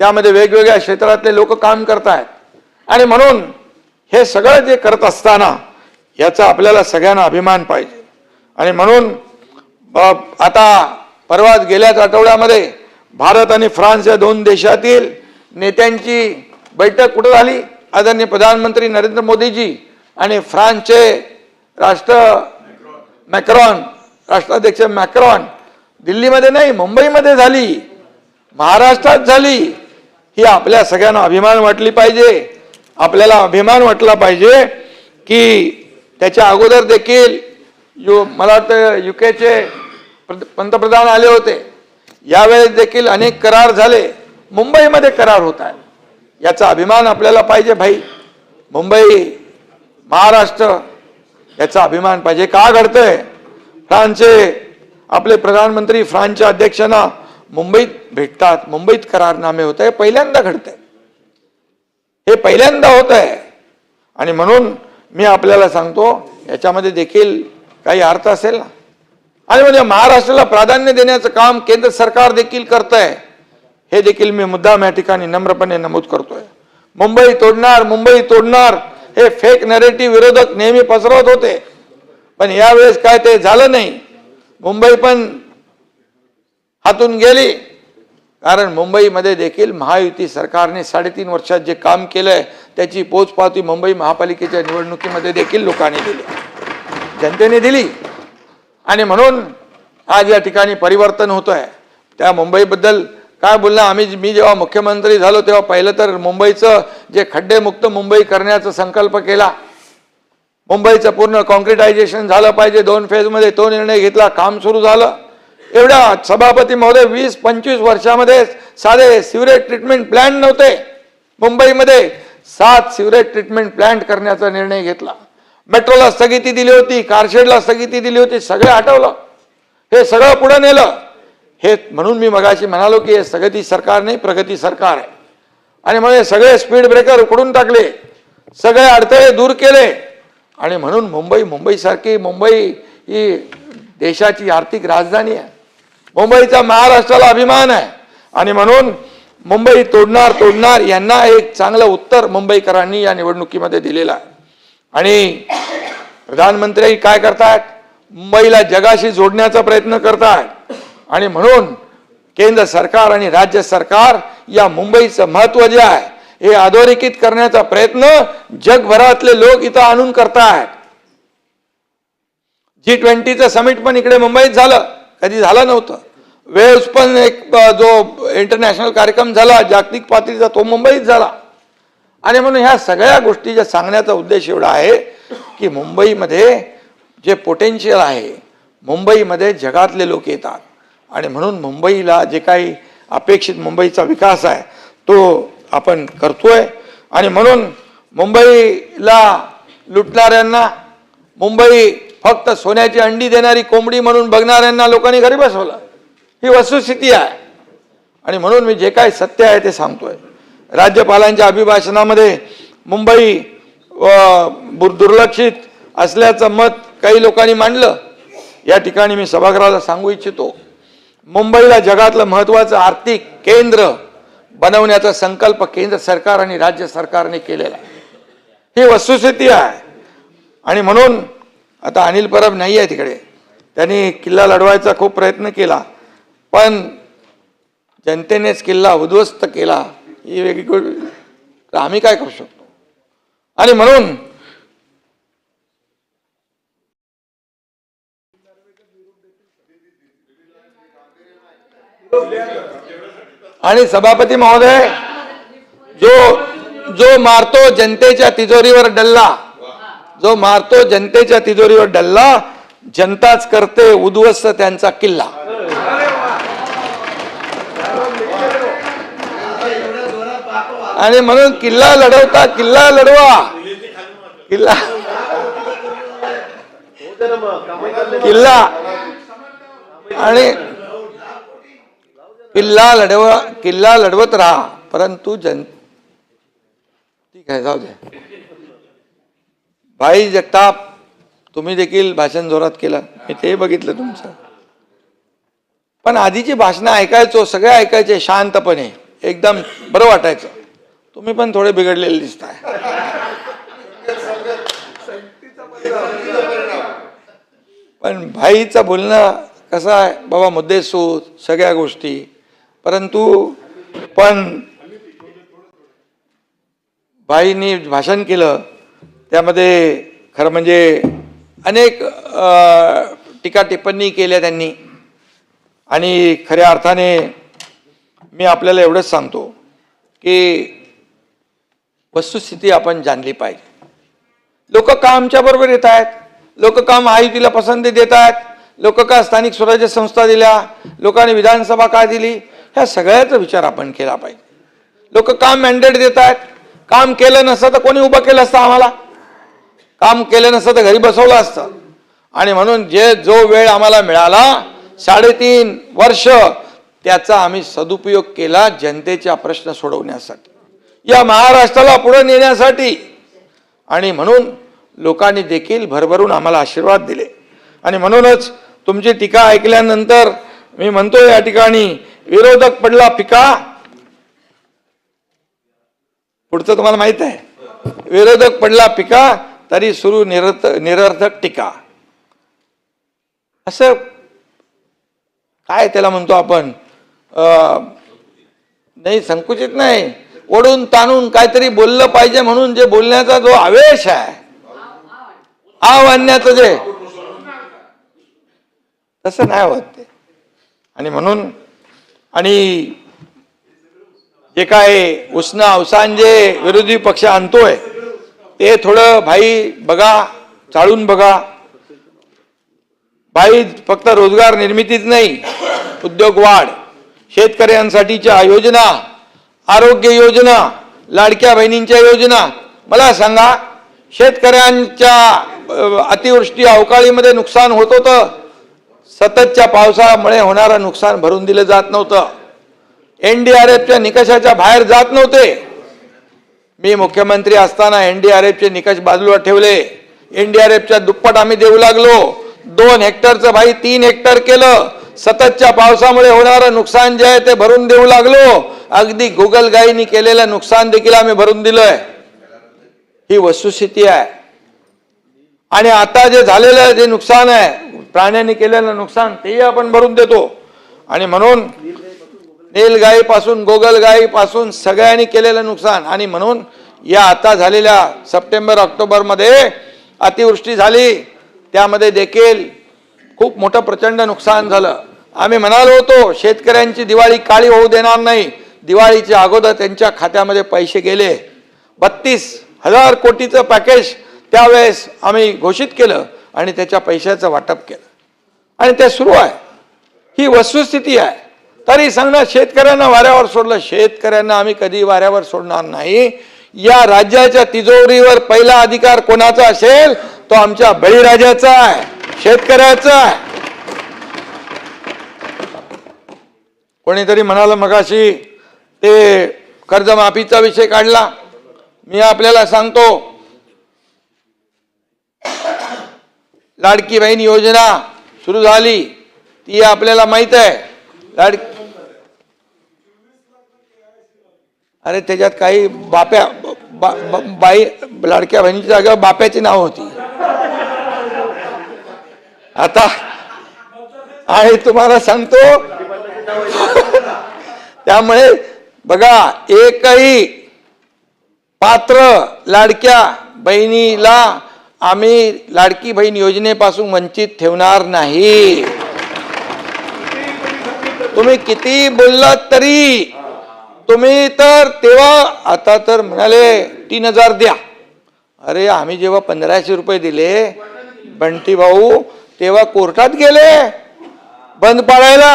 [SPEAKER 1] त्यामध्ये वेगवेगळ्या क्षेत्रातले लोक काम करतायत. आणि म्हणून हे सगळं जे करत असताना याचा आपल्याला सगळ्यांना अभिमान पाहिजे. आणि म्हणून आता परवाच गेल्याच आठवड्यामध्ये भारत आणि फ्रान्स या 2 देशातील नेत्यांची बैठक कुठे झाली? आदरणीय प्रधानमंत्री नरेंद्र मोदीजी आणि फ्रान्सचे राष्ट्राध्यक्ष मॅक्रॉन दिल्लीमध्ये नाही, मुंबईमध्ये झाली, महाराष्ट्रात झाली. ही आपल्या सगळ्यांना अभिमान वाटली पाहिजे. आपल्याला अभिमान वाटला पाहिजे की त्याच्या अगोदर देखील मला वाटतं युकेचे पंतप्रधान आले होते, यावेळेस देखील अनेक करार झाले, मुंबईमध्ये करार होत आहे. याचा अभिमान आपल्याला पाहिजे भाई. मुंबई, महाराष्ट्र, याचा अभिमान पाहिजे. का घडतंय? फ्रान्सचे आपले प्रधानमंत्री फ्रान्सच्या अध्यक्षांना मुंबईत भेटतात, मुंबईत करारनामे होत आहे. पहिल्यांदा घडतंय, हे पहिल्यांदा होत आहे. आणि म्हणून मी आपल्याला सांगतो याच्यामध्ये देखील काही अर्थ असेल ना. आणि म्हणजे महाराष्ट्राला प्राधान्य देण्याचं काम केंद्र सरकार देखील करतंय, हे देखील मी मुद्दाम या ठिकाणी नम्रपणे नमूद करतोय. मुंबई तोडणार हे फेक नॅरेटिव्ह विरोधक नेहमी पसरवत होते, पण यावेळेस काय ते झालं नाही. मुंबई पण हातून गेली, कारण मुंबईमध्ये देखील महायुती सरकारने 3.5 वर्षात जे काम केलंय त्याची पोचपावती मुंबई महापालिकेच्या निवडणुकीमध्ये देखील लोकांनी दिली, जनतेने दिली. आणि म्हणून आज या ठिकाणी परिवर्तन होतंय. त्या मुंबईबद्दल काय बोलणार? मी जेव्हा मुख्यमंत्री झालो तेव्हा पहिलं तर मुंबईचं जे खड्डेमुक्त मुंबई करण्याचा संकल्प केला, मुंबईचं पूर्ण कॉन्क्रिटायझेशन झालं पाहिजे 2 फेजमध्ये, तो निर्णय घेतला, काम सुरू झालं. एवढ्या सभापती महोदय 20-25 वर्षामध्ये साधे सिवरेज ट्रीटमेंट प्लांट नव्हते मुंबईमध्ये. 7 सिवरेज ट्रीटमेंट प्लांट करण्याचा निर्णय घेतला. मेट्रोला स्थगिती दिली होती, कारशेडला स्थगिती दिली होती, सगळं हटवलं, हे सगळं पुढे नेलं. हे म्हणून मी मगाशी म्हणालो की हे प्रगती सरकार नाही, प्रगती सरकार आहे. आणि म्हणजे सगळे स्पीड ब्रेकर उकडून टाकले, सगळे अडथळे दूर केले. आणि म्हणून मुंबईसारखी मुंबई ही देशाची आर्थिक राजधानी आहे. मुंबईचा महाराष्ट्राला अभिमान आहे आणि म्हणून मुंबई तोडणार यांना एक चांगलं उत्तर मुंबईकरांनी या निवडणुकीमध्ये दिलेलं आहे. आणि प्रधानमंत्री काय करतात, मुंबईला जगाशी जोडण्याचा प्रयत्न करतात आणि म्हणून केंद्र सरकार आणि राज्य सरकार या मुंबईचं महत्त्व जे आहे हे अधोरेखित करण्याचा प्रयत्न जगभरातले लोक इथं आणून करतात. G20चं समिट पण इकडे मुंबईत झालं, कधी झालं नव्हतं. वेव्स पण एक जो इंटरनॅशनल कार्यक्रम झाला जागतिक पातळीचा तो मुंबईत झाला. आणि म्हणून ह्या सगळ्या गोष्टी ज्या सांगण्याचा उद्देश एवढा आहे की मुंबईमध्ये जे पोटेन्शियल आहे, मुंबईमध्ये जगातले लोक येतात आणि म्हणून मुंबईला जे काही अपेक्षित मुंबईचा विकास आहे तो आपण करतोय. आणि म्हणून मुंबईला लुटणाऱ्यांना, मुंबई फक्त सोन्याची अंडी देणारी कोंबडी म्हणून बघणाऱ्यांना लोकांनी घरी बसवलं, ही वस्तुस्थिती आहे. आणि म्हणून मी जे काही सत्य आहे ते सांगतोय. राज्यपालांच्या अभिभाषणामध्ये मुंबई दुर्लक्षित असल्याचं मत काही लोकांनी मांडलं. या ठिकाणी मी सभागृहाला सांगू इच्छितो, मुंबईला जगातलं महत्त्वाचं आर्थिक केंद्र बनवण्याचा संकल्प केंद्र सरकार आणि राज्य सरकारने केलेला आहे. ही वस्तुस्थिती आहे. आणि म्हणून आता अनिल परब नाही आहे तिकडे, त्यांनी किल्ला लढवायचा खूप प्रयत्न केला पण जनतेनेच किल्ला उद्ध्वस्त केला, ही वेगळी गोष्ट. आम्ही काय करू शकतो. आणि म्हणून आणि सभापती महोदय, जो मारतो जनतेच्या तिजोरीवर डल्ला, जो मारतो जनतेच्या तिजोरीवर डल्ला, जनताच करते उद्ध्वस्त त्यांचा किल्ला. आणि म्हणून किल्ला लढवता, किल्ला लढवा, किल्ला किल्ला आणि किल्ला लढवत राहा. परंतु ठीक आहे, जाऊ दे. भाई जगताप, तुम्ही देखील भाषण जोरात केलं, मी ते बघितलं तुमचं. पण आधीची भाषणं ऐकायचो, सगळे ऐकायचे शांतपणे, एकदम बरं वाटायचं. तुम्ही पण थोडे बिघडलेले दिसताय. पण भाईचं बोलणं कसं आहे बाबा, मुद्देसूद सगळ्या गोष्टी, परंतु पण भाईंनी भाषण केलं त्यामध्ये खरं म्हणजे अनेक टीका टिप्पणी केल्या त्यांनी. आणि खऱ्या अर्थाने मी आपल्याला एवढंच सांगतो की वस्तुस्थिती आपण जाणली पाहिजे. लोक का आमच्याबरोबर येत आहेत, लोक का महायुतीला पसंती देत आहेत, लोक का स्थानिक स्वराज्य संस्था दिल्या, लोकांनी विधानसभा का दिली, ह्या सगळ्याचा विचार आपण केला पाहिजे. लोक काम मॅन्डेट देत आहेत, काम केलं नसतं तर कोणी उभं केलं असतं, आम्हाला काम केलं नसतं तर घरी बसवलं असतं. आणि म्हणून जो वेळ आम्हाला मिळाला 3.5 वर्ष, त्याचा आम्ही सदुपयोग केला जनतेच्या प्रश्न सोडवण्यासाठी, या महाराष्ट्राला पुढे नेण्यासाठी. आणि म्हणून लोकांनी देखील भरभरून आम्हाला आशीर्वाद दिले. आणि म्हणूनच तुमची टीका ऐकल्यानंतर मी म्हणतो, या ठिकाणी विरोधक पडला फिका, पुढचं तुम्हाला माहित आहे, विरोधक पडला फिका तरी सुरू निरर्थक टीका. असं काय त्याला म्हणतो आपण, नाही संकुचित नाही, ओढून ताणून काहीतरी बोललं पाहिजे म्हणून जे बोलण्याचा जो आवेश आहे, आव आणण्याचं जे, तसं नाही होत ते. आणि म्हणून आणि जे काय उष्ण अवसान जे विरोधी पक्ष आणतोय ते थोडं भाई बघा, चाळून बघा. भाई फक्त रोजगार निर्मितीच नाही, उद्योग वाढ, शेतकऱ्यांसाठीच्या योजना, आरोग्य योजना, लाडक्या बहिणींच्या योजना. मला सांगा, शेतकऱ्यांच्या अतिवृष्टी अवकाळीमध्ये नुकसान होत होतं, सततच्या पावसामुळे होणारं नुकसान भरून दिलं जात नव्हतं, NDRFच्या निकषाच्या बाहेर जात नव्हते. मी मुख्यमंत्री असताना NDRFचे निकष बाजूला ठेवले, NDRFच्या दुप्पट आम्ही देऊ लागलो. 2 हेक्टरचं भाई 3 हेक्टर केलं. सततच्या पावसामुळे होणारं नुकसान जे आहे ते भरून देऊ लागलो. अगदी गोगलगाईंनी केलेलं नुकसान देखील आम्ही भरून दिलंय. ही वस्तुस्थिती आहे. आणि आता जे झालेलं जे नुकसान आहे, प्राण्यांनी केलेलं नुकसान, तेही आपण भरून देतो. आणि म्हणून नीलगाईपासून गोगलगाईपासून सगळ्यांनी केलेलं नुकसान, आणि म्हणून या आता झालेल्या सप्टेंबर-ऑक्टोबरमध्ये अतिवृष्टी झाली, त्यामध्ये देखील खूप मोठं प्रचंड नुकसान झालं. आम्ही म्हणालो होतो शेतकऱ्यांची दिवाळी काळी होऊ देणार नाही. दिवाळीच्या अगोदर त्यांच्या खात्यामध्ये पैसे गेले. 32,000 कोटीचं पॅकेज त्यावेळेस आम्ही घोषित केलं आणि त्याच्या पैशाचं वाटप केलं, आणि ते सुरू आहे. ही वस्तुस्थिती आहे. तरी सांगणार शेतकऱ्यांना वाऱ्यावर सोडलं. शेतकऱ्यांना आम्ही कधी वाऱ्यावर सोडणार नाही. या राज्याच्या तिजोरीवर पहिला अधिकार कोणाचा असेल तो आमच्या बळीराजाचा आहे, शेतकऱ्याचा आहे. कोणीतरी म्हणालं मगाशी ते कर्जमाफीचा विषय काढला. मी आपल्याला सांगतो, लाडकी बहीण योजना सुरू झाली, ती आपल्याला माहित आहे. अरे त्याच्यात काही बाप्या बाई लाडक्या बहिणीच्या जागेवर बाप्याची नाव होती. आता आणि तुम्हाला सांगतो त्यामुळे बघा, एकही पात्र लाडक्या बहिणीला आम्ही लाडकी बहीण योजनेपासून वंचित ठेवणार नाही. तुम्ही किती बोललात तरी. तुम्ही तर तेव्हा, आता तर म्हणाले 3,000 द्या. अरे आम्ही जेव्हा 1,500 रुपये दिले बंटी भाऊ, तेव्हा कोर्टात गेले बंद पाडायला.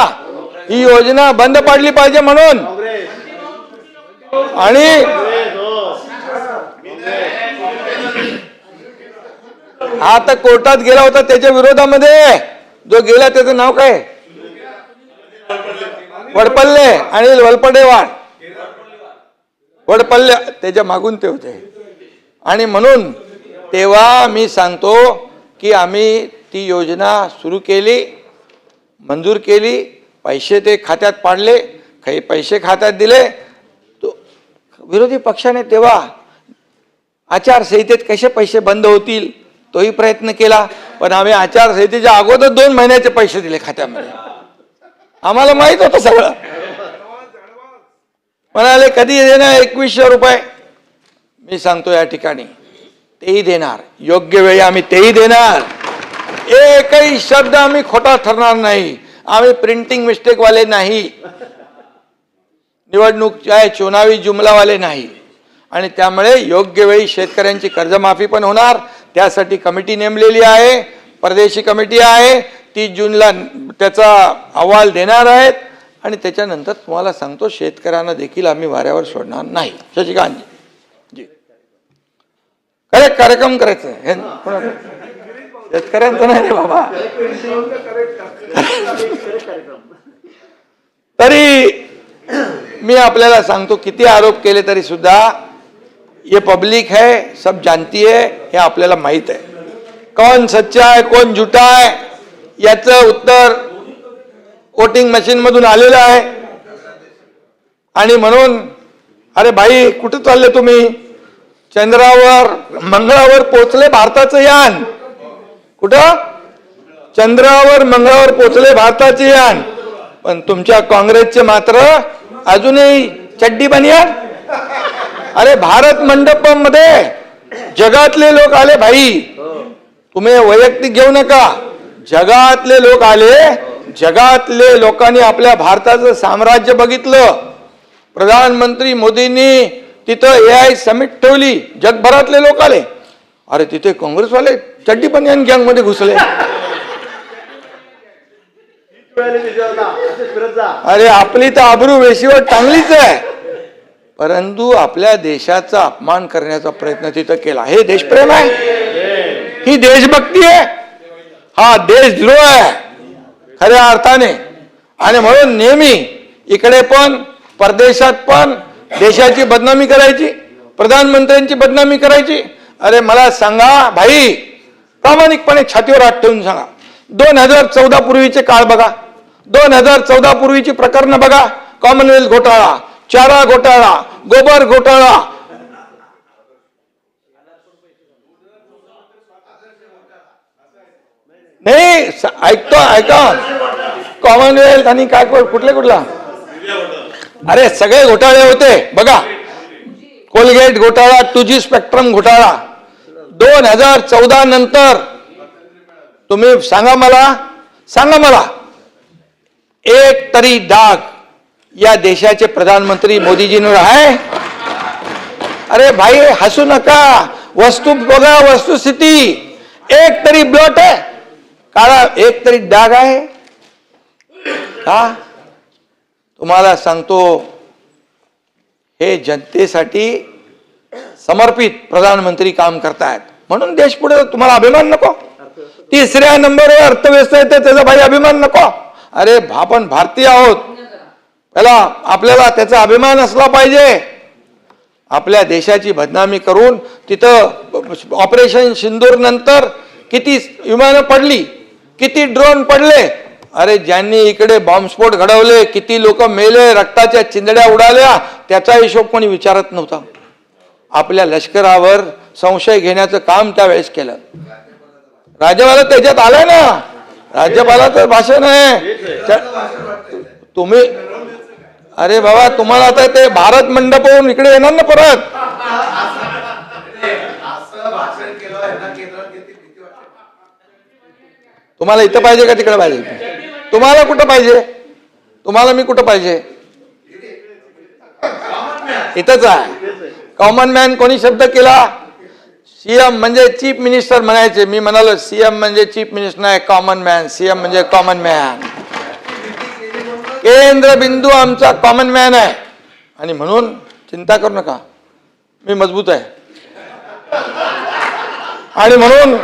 [SPEAKER 1] ही योजना बंद पाडली पाहिजे म्हणून. आणि आता कोर्टात गेला होता त्याच्या विरोधामध्ये. जो गेला त्याचं नाव काय? वडपल्ले, अनिल वलपडेवाड. वडपल्ले त्याच्या मागून ते होते. आणि म्हणून तेव्हा मी सांगतो की आम्ही ती योजना सुरू केली, मंजूर केली, पैसे ते खात्यात पाडले, काही पैसे खात्यात दिले. तो विरोधी पक्षाने तेव्हा आचारसंहितेत कसे पैसे बंद होतील तोही प्रयत्न केला. पण आम्ही आचारसंहितेच्या अगोदर 2 महिन्याचे पैसे दिले खात्यामध्ये. आम्हाला माहित होतं सगळं. म्हणाले कधी देणार 2100 रुपये. मी सांगतो या ठिकाणी तेही देणार, योग्य वेळी आम्ही तेही देणार. एकही शब्द आम्ही खोटा ठरणार नाही. आम्ही प्रिंटिंग मिस्टेक वाले नाही, निवडणूक चुनावी जुमलावाले नाही. आणि त्यामुळे योग्य वेळी शेतकऱ्यांची कर्जमाफी पण होणार. त्यासाठी कमिटी नेमलेली आहे, परदेशी कमिटी आहे. 30 जूनला त्याचा अहवाल देणार आहेत. आणि त्याच्यानंतर तुम्हाला सांगतो शेतकऱ्यांना देखील आम्ही वाऱ्यावर सोडणार नाही. शशिकांत जी करेक्ट कार्यक्रम करायचं हे शेतकऱ्यांचं नाही रे बाबा. तरी मी आपल्याला सांगतो, किती आरोप केले तरी सुद्धा ये पब्लिक है, सब जानती है, हे आपल्याला माहित आहे. कौन सच्चा है कौन झूठा है याचं उत्तर वोटिंग मशीन मधून आलेलं आहे. आणि म्हणून अरे भाई कुठे चालले तुम्ही? चंद्रावर मंगळावर पोहोचले भारताचं यान. कुठं? चंद्रावर मंगळावर पोहोचले भारताचे यान. पण तुमच्या काँग्रेसचे मात्र अजूनही चड्डी बनियान. अरे भारत मंडपम मध्ये जगातले लोक आले भाई, तुम्ही वैयक्तिक घेऊ नका. जगातले लोक आले. जगातले लोकांनी आपल्या भारताचं साम्राज्य बघितलं. प्रधानमंत्री मोदींनी तिथं AI समिट ठेवली, जगभरातले लोक आले. अरे तिथे काँग्रेसवाले चड्डी बनियान गँग मध्ये घुसले. अरे आपली तर आबरू वेशीवर टांगलीच आहे, परंतु आपल्या देशाचा अपमान करण्याचा प्रयत्न तिथं केला. हे देशप्रेम आहे, ही देशभक्ती आहे, हा देशद्रोह आहे खऱ्या अर्थाने. आणि म्हणून नेहमी इकडे पण परदेशात पण देशाची बदनामी करायची, प्रधानमंत्र्यांची बदनामी करायची. अरे मला सांगा भाई, प्रामाणिकपणे छातीवर हात ठेवून सांगा, 2014 पूर्वीचे काळ बघा, 2014 पूर्वीची प्रकरणं बघा. कॉमनवेल्थ घोटाळा, चारा घोटाळा, गोबर घोटाळा, नाही ऐका, कॉमनवेल्थ आणि काय कुठला अरे सगळे घोटाळे होते बघा. कोलगेट घोटाळा, 2G स्पेक्ट्रम घोटाळा, 2014 नंतर तुम्ही सांगा मला एक तरी डाग या देशाचे प्रधानमंत्री मोदीजींवर आहे? अरे भाई हसू नका, वस्तू बघा, वस्तुस्थिती. एक तरी ब्लॉट आहे काळा, एक तरी डाग आहे का? तुम्हाला सांगतो, हे जनतेसाठी समर्पित प्रधानमंत्री काम करतायत म्हणून देश पुढे. तुम्हाला अभिमान नको? 3ऱ्या नंबरवर अर्थव्यवस्था येते त्याचा भाई अभिमान नको? अरे आपण भारतीय आहोत, आपल्याला त्याचा अभिमान असला पाहिजे. आपल्या देशाची बदनामी करून तिथं ऑपरेशन सिंदूर नंतर किती विमानं पडली, किती ड्रोन पडले. अरे ज्यांनी इकडे बॉम्बस्फोट घडवले, किती लोक मेले, रक्ताच्या चिंधड्या उडाल्या, त्याचा हिशोब कोणी विचारत नव्हता. आपल्या लष्करावर संशय घेण्याचं काम त्यावेळेस केलं. राज्यपाला त्याच्यात आलाय ना, राज्यपालाचं भाषण आहे. तुम्ही अरे बाबा, तुम्हाला आता ते भारत मंडप होऊन इकडे येणार ना परत. तुम्हाला इथं पाहिजे का तिकडे पाहिजे? तुम्हाला कुठं पाहिजे? तुम्हाला मी कुठं पाहिजे? इथंच आहे. कॉमन मॅन कोणी शब्द केला? सीएम म्हणजे चीफ मिनिस्टर म्हणायचे. मी म्हणालो सीएम म्हणजे चीफ मिनिस्टर नाही, कॉमन मॅन. सीएम म्हणजे कॉमन मॅन. केंद्र बिंदू आमचा कॉमन मॅन आहे आणि म्हणून चिंता करू नका, मी मजबूत आहे. आणि म्हणून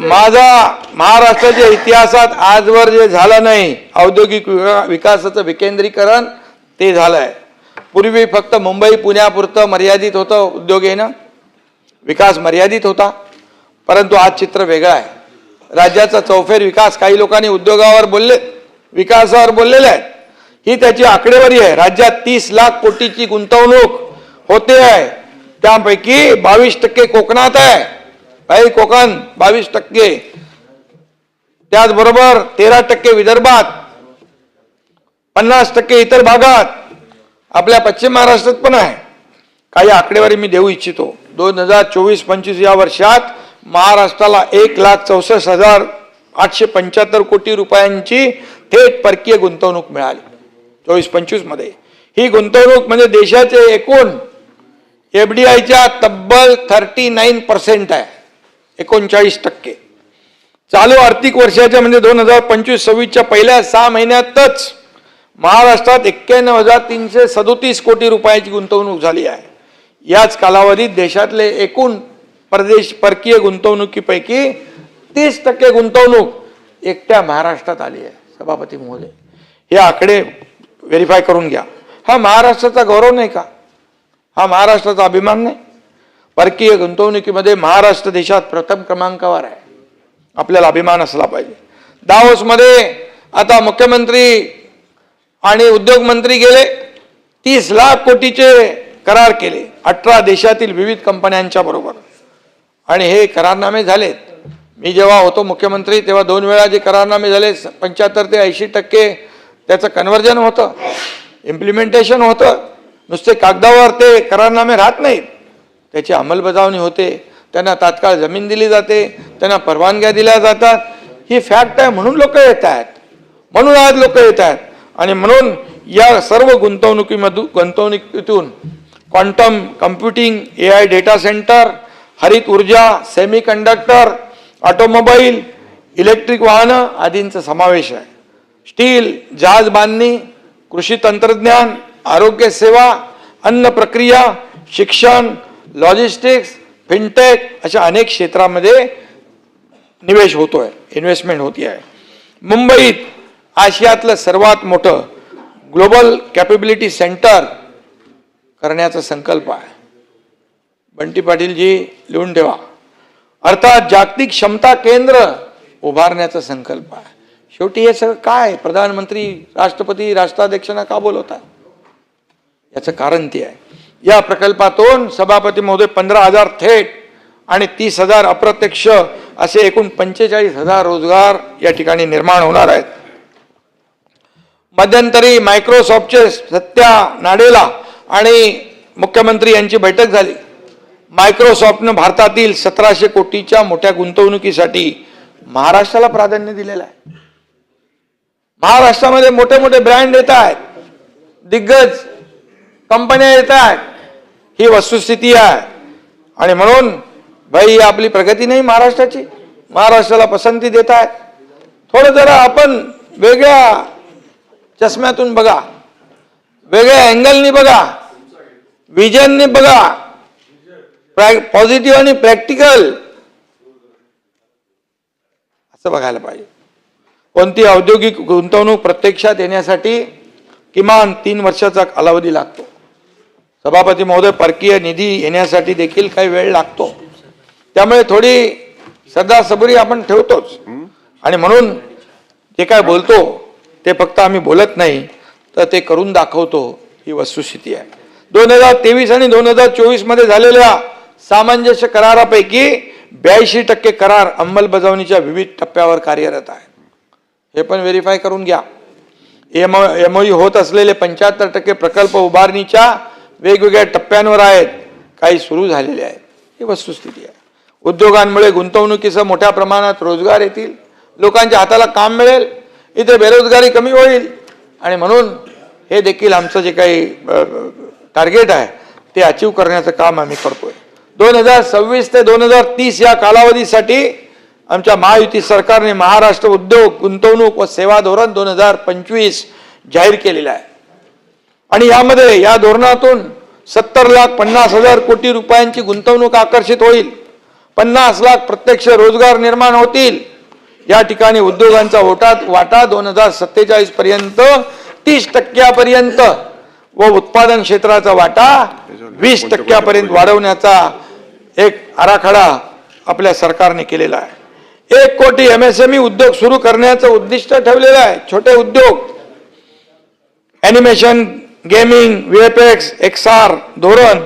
[SPEAKER 1] माझा महाराष्ट्राच्या इतिहासात आजवर जे झालं नाही औद्योगिक विकासाचं विकेंद्रीकरण, ते झालंय. पूर्वी फक्त मुंबई पुण्यापुरतं मर्यादित होतं उद्योग येणं, विकास मर्यादित होता. परंतु आज चित्र वेगळं आहे. राज्याचा चौफेर विकास, काही लोकांनी उद्योगावर बोलले, विकासावर बोललेले आहेत. ही त्याची आकडेवारी आहे. राज्यात 30 लाख कोटीची गुंतवणूक होते आहे, त्यापैकी 22% कोकणात आहे. काही कोकण 22%, त्याचबरोबर 13% विदर्भात, 50% इतर भागात, आपल्या पश्चिम महाराष्ट्रात पण आहे. काही आकडेवारी मी देऊ इच्छितो. 2024-25 या वर्षात महाराष्ट्राला 1,64,875 कोटी रुपयांची थेट परकीय गुंतवणूक मिळाली 24-25 मध्ये. ही गुंतवणूक म्हणजे देशाचे एकूण FDIच्या तब्बल 39% आहे, 39%. चालू आर्थिक वर्षाच्या म्हणजे 2025-26च्या पहिल्या 6 महिन्यातच महाराष्ट्रात 91,337 कोटी रुपयाची गुंतवणूक झाली आहे. याच कालावधीत देशातले एकूण परकीय गुंतवणुकीपैकी 30% गुंतवणूक एकट्या महाराष्ट्रात आली आहे. सभापती महोदय, हे आकडे व्हेरीफाय करून घ्या. हा महाराष्ट्राचा गौरव नाही का? हा महाराष्ट्राचा अभिमान नाही? परकीय गुंतवणुकीमध्ये महाराष्ट्र देशात प्रथम क्रमांकावर आहे. आपल्याला अभिमान असला पाहिजे. दावोसमध्ये आता मुख्यमंत्री आणि उद्योग मंत्री गेले, 30 लाख कोटीचे करार केले 18 देशातील विविध कंपन्यांच्या बरोबर. आणि हे करारनामे झालेत. मी जेव्हा होतो मुख्यमंत्री तेव्हा 2 वेळा जे करारनामे झाले, 75 ते 80% त्याचं कन्व्हर्जन होतं, इम्प्लिमेंटेशन होतं. नुसते कागदावर ते करारनामे राहत नाहीत, त्याची अंमलबजावणी होते. त्यांना तात्काळ जमीन दिली जाते, त्यांना परवानग्या दिल्या जातात. ही फॅक्ट आहे. म्हणून लोक येत आहेत, म्हणून आज लोक येत आहेत. आणि म्हणून या सर्व गुंतवणुकीतून quantum computing, AI data centre, हरित ऊर्जा, सेमी कंडक्टर, ऑटोमोबाईल, इलेक्ट्रिक वाहनं आदींचा समावेश आहे. स्टील, जहाज बांधणी, कृषी तंत्रज्ञान, आरोग्य सेवा, अन्न प्रक्रिया, शिक्षण, लॉजिस्टिक्स, फिनटेक अशा अनेक क्षेत्रामध्ये निवेश होतोय, इन्व्हेस्टमेंट होती आहे. मुंबईत आशियातलं सर्वात मोठं ग्लोबल कॅपेबिलिटी सेंटर करण्याचा संकल्प आहे. बंटी पाटीलजी लिहून ठेवा. अर्थात जागतिक क्षमता केंद्र उभारण्याचा संकल्प आहे. शेवटी हे सगळं काय प्रधानमंत्री, राष्ट्रपती, राष्ट्राध्यक्षांना का बोलवतात? याचं कारण ते आहे. या प्रकल्पातून सभापती महोदय 15,000 थेट आणि 30,000 अप्रत्यक्ष असे एकूण 45,000 रोजगार या ठिकाणी निर्माण होणार आहेत. मध्यंतरी मायक्रोसॉफ्टचे सत्या नाडेला आणि मुख्यमंत्री यांची बैठक झाली. मायक्रोसॉफ्टनं भारतातील 1700 कोटीच्या मोठ्या गुंतवणुकीसाठी महाराष्ट्राला प्राधान्य दिलेलं आहे. महाराष्ट्रामध्ये मोठे मोठे ब्रँड येत आहेत, दिग्गज कंपन्या येत आहेत. ही वस्तुस्थिती आहे आणि म्हणून भाई ही आपली प्रगती नाही महाराष्ट्राची. महाराष्ट्राला पसंती देत आहेत. थोडं जरा आपण वेगळ्या चष्म्यातून बघा, वेगळ्या अँगलनी बघा, विजननी बघा, पॉझिटिव्ह आणि प्रॅक्टिकल असं बघायला पाहिजे. कोणती औद्योगिक गुंतवणूक प्रत्यक्षात येण्यासाठी किमान 3 वर्षाचा कालावधी लागतो. सभापती महोदय, परकीय निधी येण्यासाठी देखील काही वेळ लागतो. त्यामुळे थोडी सदासबुरी आपण ठेवतोच आणि म्हणून जे काय बोलतो ते फक्त आम्ही बोलत नाही तर ते करून दाखवतो. ही वस्तुस्थिती आहे. 2023 आणि 2024 मध्ये झालेल्या सामंजस्य करारापैकी 82% करार अंमलबजावणीच्या विविध टप्प्यावर कार्यरत आहे. हे पण व्हेरीफाय करून घ्या. एमओयू होत असलेले 75% प्रकल्प उभारणीच्या वेगवेगळ्या टप्प्यांवर आहेत, काही सुरू झालेले आहेत. ही वस्तुस्थिती आहे. उद्योगांमुळे गुंतवणुकीसह मोठ्या प्रमाणात रोजगार येतील, लोकांच्या हाताला काम मिळेल, इथे बेरोजगारी कमी होईल आणि म्हणून हे देखील आमचं जे काही टार्गेट आहे ते अचीव करण्याचं काम आम्ही करतोय. 2026 ते 2030 या कालावधीसाठी आमच्या महायुती सरकारने महाराष्ट्र उद्योग, गुंतवणूक व सेवा धोरण 2025 जाहीर केलेलं आहे आणि यामध्ये या धोरणातून 70,50,000 कोटी रुपयांची गुंतवणूक आकर्षित होईल. 50 लाख प्रत्यक्ष रोजगार निर्माण होतील. या ठिकाणी उद्योगांचा वाटा 2047 पर्यंत 30% व उत्पादन क्षेत्राचा वाटा 20% वाढवण्याचा एक आराखडा आपल्या सरकारने केलेला आहे. 1 कोटी MSME उद्योग सुरू करण्याचं उद्दिष्ट ठेवलेलं आहे. छोटे उद्योग, ॲनिमेशन, गेमिंग, VFX, XR धोरण,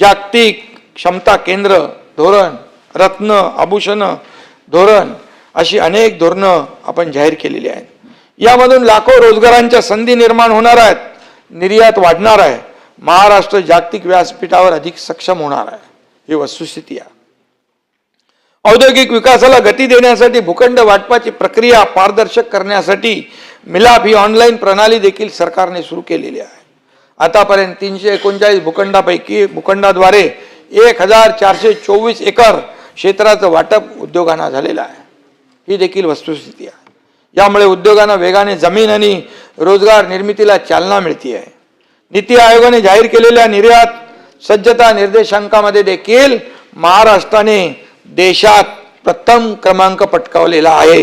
[SPEAKER 1] जागतिक क्षमता केंद्र धोरण, रत्न आभूषण धोरण अशी अनेक धोरणं आपण जाहीर केलेली आहेत. यामधून लाखो रोजगारांच्या संधी निर्माण होणार आहेत. निर्यात वाढणार आहे. महाराष्ट्र जागतिक व्यासपीठावर अधिक सक्षम होणार आहे. ही वस्तुस्थिती आहे. औद्योगिक विकासाला गती देण्यासाठी भूखंड वाटपाची प्रक्रिया पारदर्शक करण्यासाठी मिलाप ही ऑनलाईन प्रणाली देखील सरकारने सुरू केलेली आहे. आतापर्यंत 339 भूखंडाद्वारे 1424 एकर क्षेत्राचं वाटप उद्योगांना झालेलं आहे. ही देखील वस्तुस्थिती आहे. यामुळे उद्योगांना वेगाने जमीन आणि रोजगार निर्मितीला चालना मिळते आहे. नीती आयोगाने जाहीर केलेल्या निर्यात सज्जता निर्देशांकामध्ये देखील महाराष्ट्राने देशात प्रथम क्रमांक पटकावलेला आहे.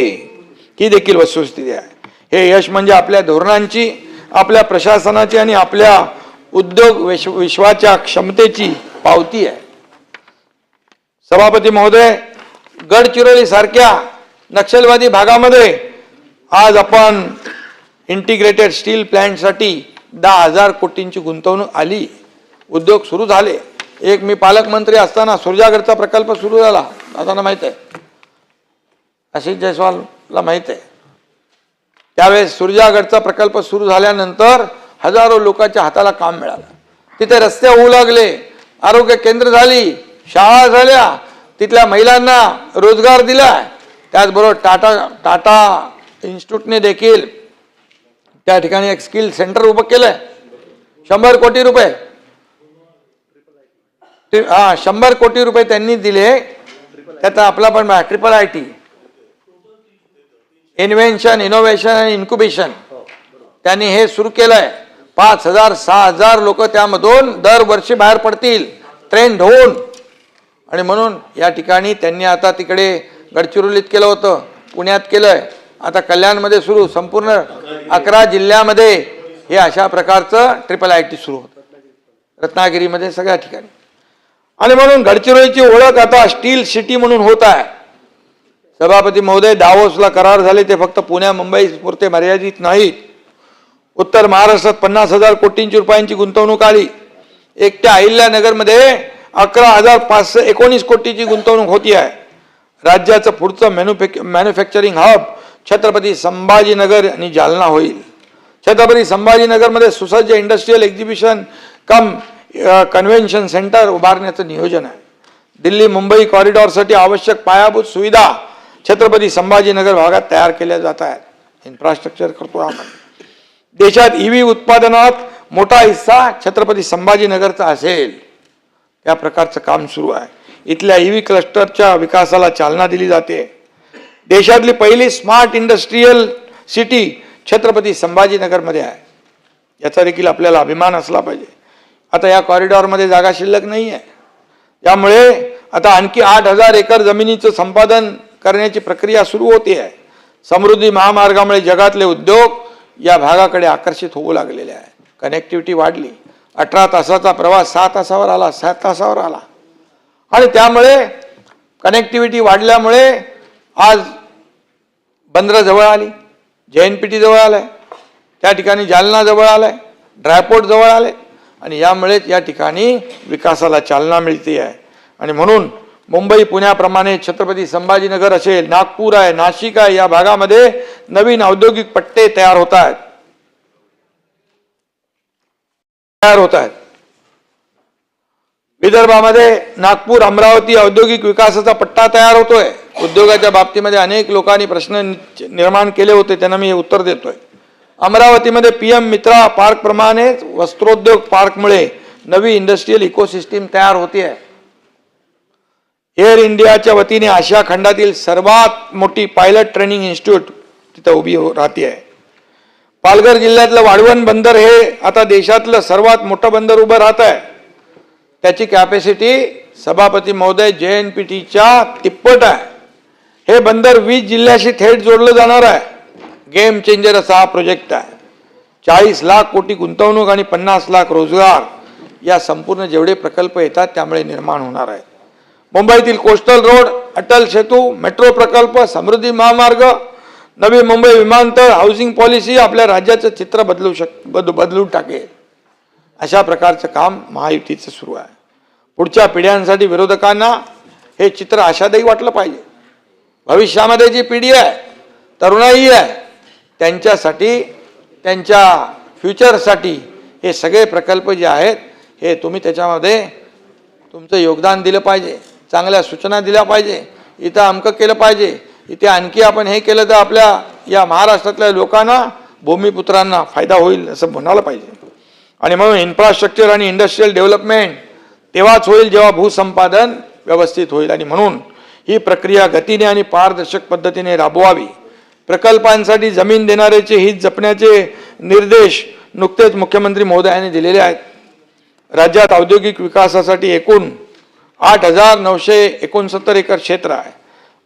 [SPEAKER 1] ही देखील वस्तुस्थिती आहे. हे यश म्हणजे आपल्या धोरणांची, आपल्या प्रशासनाची आणि आपल्या उद्योग विश्वाच्या क्षमतेची पावती आहे. सभापती महोदय, गडचिरोली सारख्या नक्षलवादी भागामध्ये आज आपण इंटिग्रेटेड स्टील प्लॅन्टसाठी 10,000 कोटींची गुंतवणूक आली. उद्योग सुरू झाले. एक मी पालकमंत्री असताना सुरजागडचा प्रकल्प सुरू झाला. दादांना माहित आहे, आशिष जयस्वालला माहित आहे. त्यावेळेस सुरजागडचा प्रकल्प सुरू झाल्यानंतर हजारो लोकांच्या हाताला काम मिळालं. तिथे रस्ते होऊ लागले, आरोग्य केंद्र झाली, शाळा झाल्या, तिथल्या महिलांना रोजगार दिला. त्याचबरोबर टाटा इन्स्टिट्यूटने देखील त्या ठिकाणी एक स्किल सेंटर उभं केलंय. 100 कोटी रुपये 100 कोटी रुपये त्यांनी दिले. त्याचा आपला पण IIT इन्व्हेन्शन, इनोव्हेशन आणि इन्क्युबेशन त्यांनी हे सुरू केलंय. 5,000-6,000 लोक त्यामधून दरवर्षी बाहेर पडतील ट्रेंड होऊन. आणि म्हणून या ठिकाणी त्यांनी आता तिकडे गडचिरोलीत केलं होतं, पुण्यात केलंय, आता कल्याणमध्ये सुरू, संपूर्ण 11 जिल्ह्यामध्ये हे अशा प्रकारचं IIT सुरू होतं. रत्नागिरीमध्ये सगळ्या ठिकाणी. आणि म्हणून गडचिरोलीची ओळख आता स्टील सिटी म्हणून होत आहे. सभापती महोदय, दावोसला करार झाले ते फक्त पुण्या मुंबई पुरते मर्यादित नाहीत. उत्तर महाराष्ट्रात 50,000 कोटी रुपयांची गुंतवणूक आली. एकट्या अहिल्यानगरमध्ये 11,519 कोटीची गुंतवणूक होती आहे. राज्याचं पुढचं मॅन्युफॅक्चरिंग हब छत्रपती संभाजीनगर आणि जालना होईल. छत्रपती संभाजीनगरमध्ये सुसज्ज इंडस्ट्रियल एक्झिबिशन कम कन्व्हेन्शन सेंटर उभारण्याचं नियोजन आहे. दिल्ली मुंबई कॉरिडॉरसाठी आवश्यक पायाभूत सुविधा छत्रपती संभाजीनगर भागात तयार केल्या जात आहेत. इन्फ्रास्ट्रक्चर करतो आपण. देशात ईव्ही उत्पादनात मोठा हिस्सा छत्रपती संभाजीनगरचा असेल, या प्रकारचं काम सुरू आहे. इथल्या ईव्ही क्लस्टरच्या विकासाला चालना दिली जाते. देशातली पहिली स्मार्ट इंडस्ट्रियल सिटी छत्रपती संभाजीनगरमध्ये आहे. याचा देखील आपल्याला अभिमान असला पाहिजे. आता या कॉरिडॉरमध्ये जागा शिल्लक नाही आहे. यामुळे आता आणखी 8,000 एकर जमिनीचं संपादन करण्याची प्रक्रिया सुरू होते आहे. समृद्धी महामार्गामुळे जगातले उद्योग या भागाकडे आकर्षित होऊ लागलेले आहे. कनेक्टिव्हिटी वाढली. 18 तासाचा प्रवास 6 तासावर आला, 7 तासावर आला. आणि त्यामुळे कनेक्टिव्हिटी वाढल्यामुळे आज बंदर जवळ आली, JNPT जवळ आलाय, त्या ठिकाणी जालना जवळ आलाय, ड्रायपोर्ट जवळ आले आणि यामुळेच या ठिकाणी विकासाला चालना मिळते आहे. आणि म्हणून मुंबई पुण्याप्रमाणे छत्रपती संभाजीनगर असेल, नागपूर आहे, नाशिक आहे, या भागामध्ये नवीन औद्योगिक पट्टे तयार होत आहेत. विदर्भामध्ये नागपूर अमरावती औद्योगिक विकासाचा पट्टा तयार होतोय. उद्योगाच्या बाबतीमध्ये अनेक लोकांनी प्रश्न निर्माण केले होते, त्यांना मी उत्तर देतोय. अमरावतीमध्ये PM मित्रा पार्क प्रमाणेच वस्त्रोद्योग पार्कमुळे नवी इंडस्ट्रियल इकोसिस्टीम तयार होती आहे. एअर इंडियाच्या वतीने आशिया खंडातील सर्वात मोठी पायलट ट्रेनिंग इन्स्टिट्यूट तिथे उभी राहते आहे. पालघर जिल्ह्यातलं वाढवण बंदर हे आता देशातलं सर्वात मोठं बंदर उभं राहत आहे. त्याची कॅपॅसिटी सभापती महोदय JNPTच्या तिप्पट आहे. हे बंदर 20 जिल्ह्याशी थेट जोडलं जाणार आहे. गेम चेंजर असा हा प्रोजेक्ट आहे. 40 लाख कोटी गुंतवणूक आणि 50 लाख रोजगार या संपूर्ण जेवढे प्रकल्प येतात त्यामुळे निर्माण होणार आहे. मुंबईतील coastal road, Atal Setu, metro प्रकल्प, समृद्धी महामार्ग, नवी मुंबई विमानतळ, हाऊसिंग पॉलिसी आपल्या राज्याचं चित्र बदलून टाकेल. अशा प्रकारचं काम महायुतीचं सुरू आहे. पुढच्या पिढ्यांसाठी विरोधकांना हे चित्र आशादायी वाटलं पाहिजे. भविष्यामध्ये जी पिढी आहे, तरुणाई आहे, त्यांच्यासाठी, त्यांच्या फ्युचरसाठी हे सगळे प्रकल्प जे आहेत हे तुम्ही त्याच्यामध्ये तुमचं योगदान दिलं पाहिजे. चांगल्या सूचना दिल्या पाहिजे. इथं अमकं केलं पाहिजे, इथे आणखी आपण हे केलं तर आपल्या या महाराष्ट्रातल्या लोकांना, भूमिपुत्रांना फायदा होईल असं म्हणायला पाहिजे. आणि म्हणून इन्फ्रास्ट्रक्चर आणि इंडस्ट्रियल डेव्हलपमेंट तेव्हाच होईल जेव्हा भूसंपादन व्यवस्थित होईल. आणि म्हणून ही प्रक्रिया गतीने आणि पारदर्शक पद्धतीने राबवावी. प्रकल्पांसाठी जमीन देणाऱ्याचे हित जपण्याचे निर्देश नुकतेच मुख्यमंत्री महोदयांनी दिलेले आहेत. राज्यात औद्योगिक विकासासाठी एकूण 8,969 एकर क्षेत्र आहे.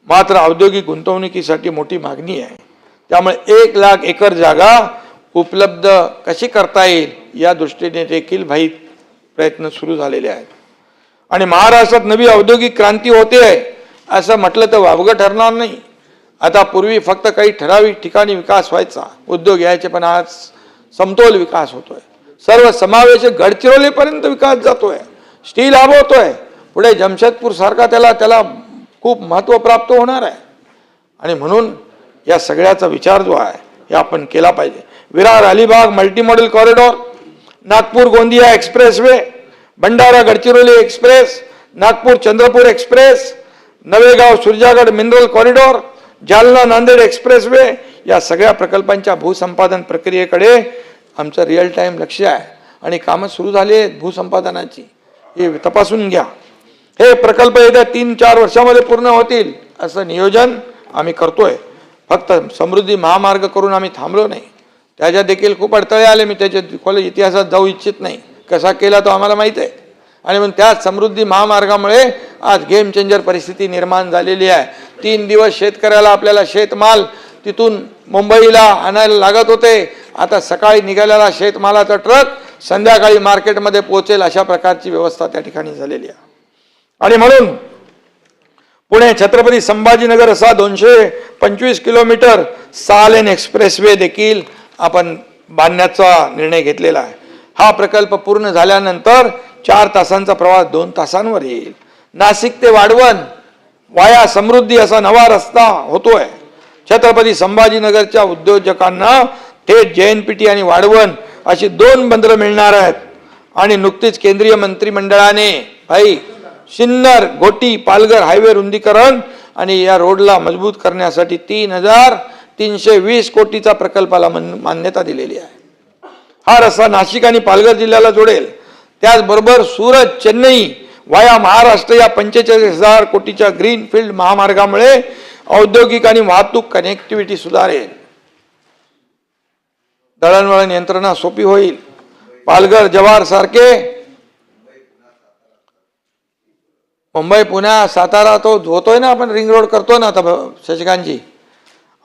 [SPEAKER 1] मात्र औद्योगिक गुंतवणुकीसाठी मोठी मागणी आहे. त्यामुळे 1 लाख एकर जागा उपलब्ध कशी करता येईल या दृष्टीने देखील प्रयत्न सुरू झालेले आहेत. आणि महाराष्ट्रात नवी औद्योगिक क्रांती होते आहे असं म्हटलं तर वावगं ठरणार नाही. आता पूर्वी फक्त काही ठराविक ठिकाणी विकास व्हायचा, उद्योग यायचे, पण आज समतोल विकास होतोय. सर्व समावेशक गडचिरोलीपर्यंत विकास जातोय. स्टील हब होतोय. पुढे जमशेदपूर सारखा त्याला खूप महत्त्व प्राप्त होणार आहे. आणि म्हणून या सगळ्याचा विचार जो आहे हे आपण केला पाहिजे. Virar Alibag multimodal corridor, Nagpur Gondia expressway, Bhandara Gadchiroli express, Nagpur Chandrapur express, Navegaon Surjagad mineral corridor, Jalna Nanded expressway, या सगळ्या प्रकल्पांच्या भूसंपादन प्रक्रियेकडे आमचं रिअल टाइम लक्ष आहे. आणि कामं सुरू झाली आहेत भूसंपादनाची, हे तपासून घ्या. हे प्रकल्प येत्या 3-4 वर्षामध्ये पूर्ण होतील असं नियोजन आम्ही करतोय. फक्त समृद्धी महामार्ग करून आम्ही थांबलो नाही. त्याच्यात देखील खूप अडथळे आले. मी त्याच्या इतिहासात जाऊ इच्छित नाही. कसा केला तो आम्हाला माहीत आहे. आणि म्हणून त्याच समृद्धी महामार्गामुळे आज गेम चेंजर परिस्थिती निर्माण झालेली आहे. 3 दिवस शेतकऱ्याला आपल्याला शेतमाल तिथून मुंबईला आणायला लागत होते. आता सकाळी निघालेला शेतमालाचा ट्रक संध्याकाळी मार्केटमध्ये पोहोचेल अशा प्रकारची व्यवस्था त्या ठिकाणी झालेली आहे. आणि म्हणून पुणे छत्रपती संभाजीनगर असा 225 किलोमीटर 6 लेन एक्सप्रेसवे देखील आपण बांधण्याचा निर्णय घेतलेला आहे. हा प्रकल्प पूर्ण झाल्यानंतर 4 तासांचा प्रवास 2 तासांवर येईल. नाशिक ते वाढवण वाया समृद्धी असा नवा रस्ता होतोय. छत्रपती संभाजीनगरच्या उद्योजकांना थेट JNPT आणि वाढवण अशी 2 बंदरं मिळणार आहेत. आणि नुकतीच केंद्रीय मंत्रिमंडळाने सिन्नर घोटी पालघर हायवे रुंदीकरण आणि या रोडला मजबूत करण्यासाठी 3,320 कोटीचा प्रकल्पाला मान्यता दिलेली आहे. हा रस्ता नाशिक आणि पालघर जिल्ह्याला जोडेल. त्याचबरोबर सुरत चेन्नई वाया महाराष्ट्र या 45,000 कोटीच्या ग्रीनफील्ड महामार्गामुळे औद्योगिक आणि वाहतूक कनेक्टिव्हिटी सुधारेल. दळणवळण यंत्रणा सोपी होईल. पालघर जव्हार सारखे मुंबई पुणे सातारा तो होतोय ना, आपण रिंग रोड करतो ना आता शशिकांतजी,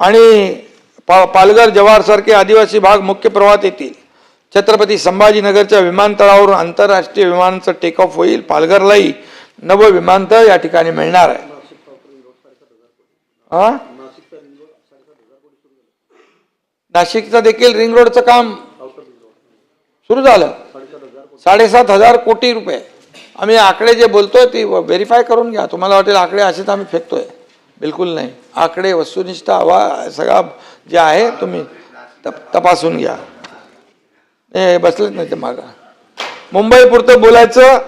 [SPEAKER 1] आणि पालघर जव्हार सारखे आदिवासी भाग मुख्य प्रवाहात येतील. छत्रपती संभाजीनगरच्या विमानतळावरून आंतरराष्ट्रीय विमानांचं टेक ऑफ होईल. पालघरलाही नवं विमानतळ या ठिकाणी मिळणार आहे. नाशिकचं देखील रिंग रोडचं काम सुरू झालं. 7,500 कोटी रुपये. आम्ही आकडे जे बोलतोय ते व्हेरीफाय करून घ्या. तुम्हाला वाटेल आकडे असेच आम्ही फेकतोय, बिलकुल नाही. आकडे वस्तुनिष्ठ हवा सगळा जे आहे तुम्ही तपासून घ्या. बसलेच नाही ते मागा. मुंबई पुरतं बोलायचं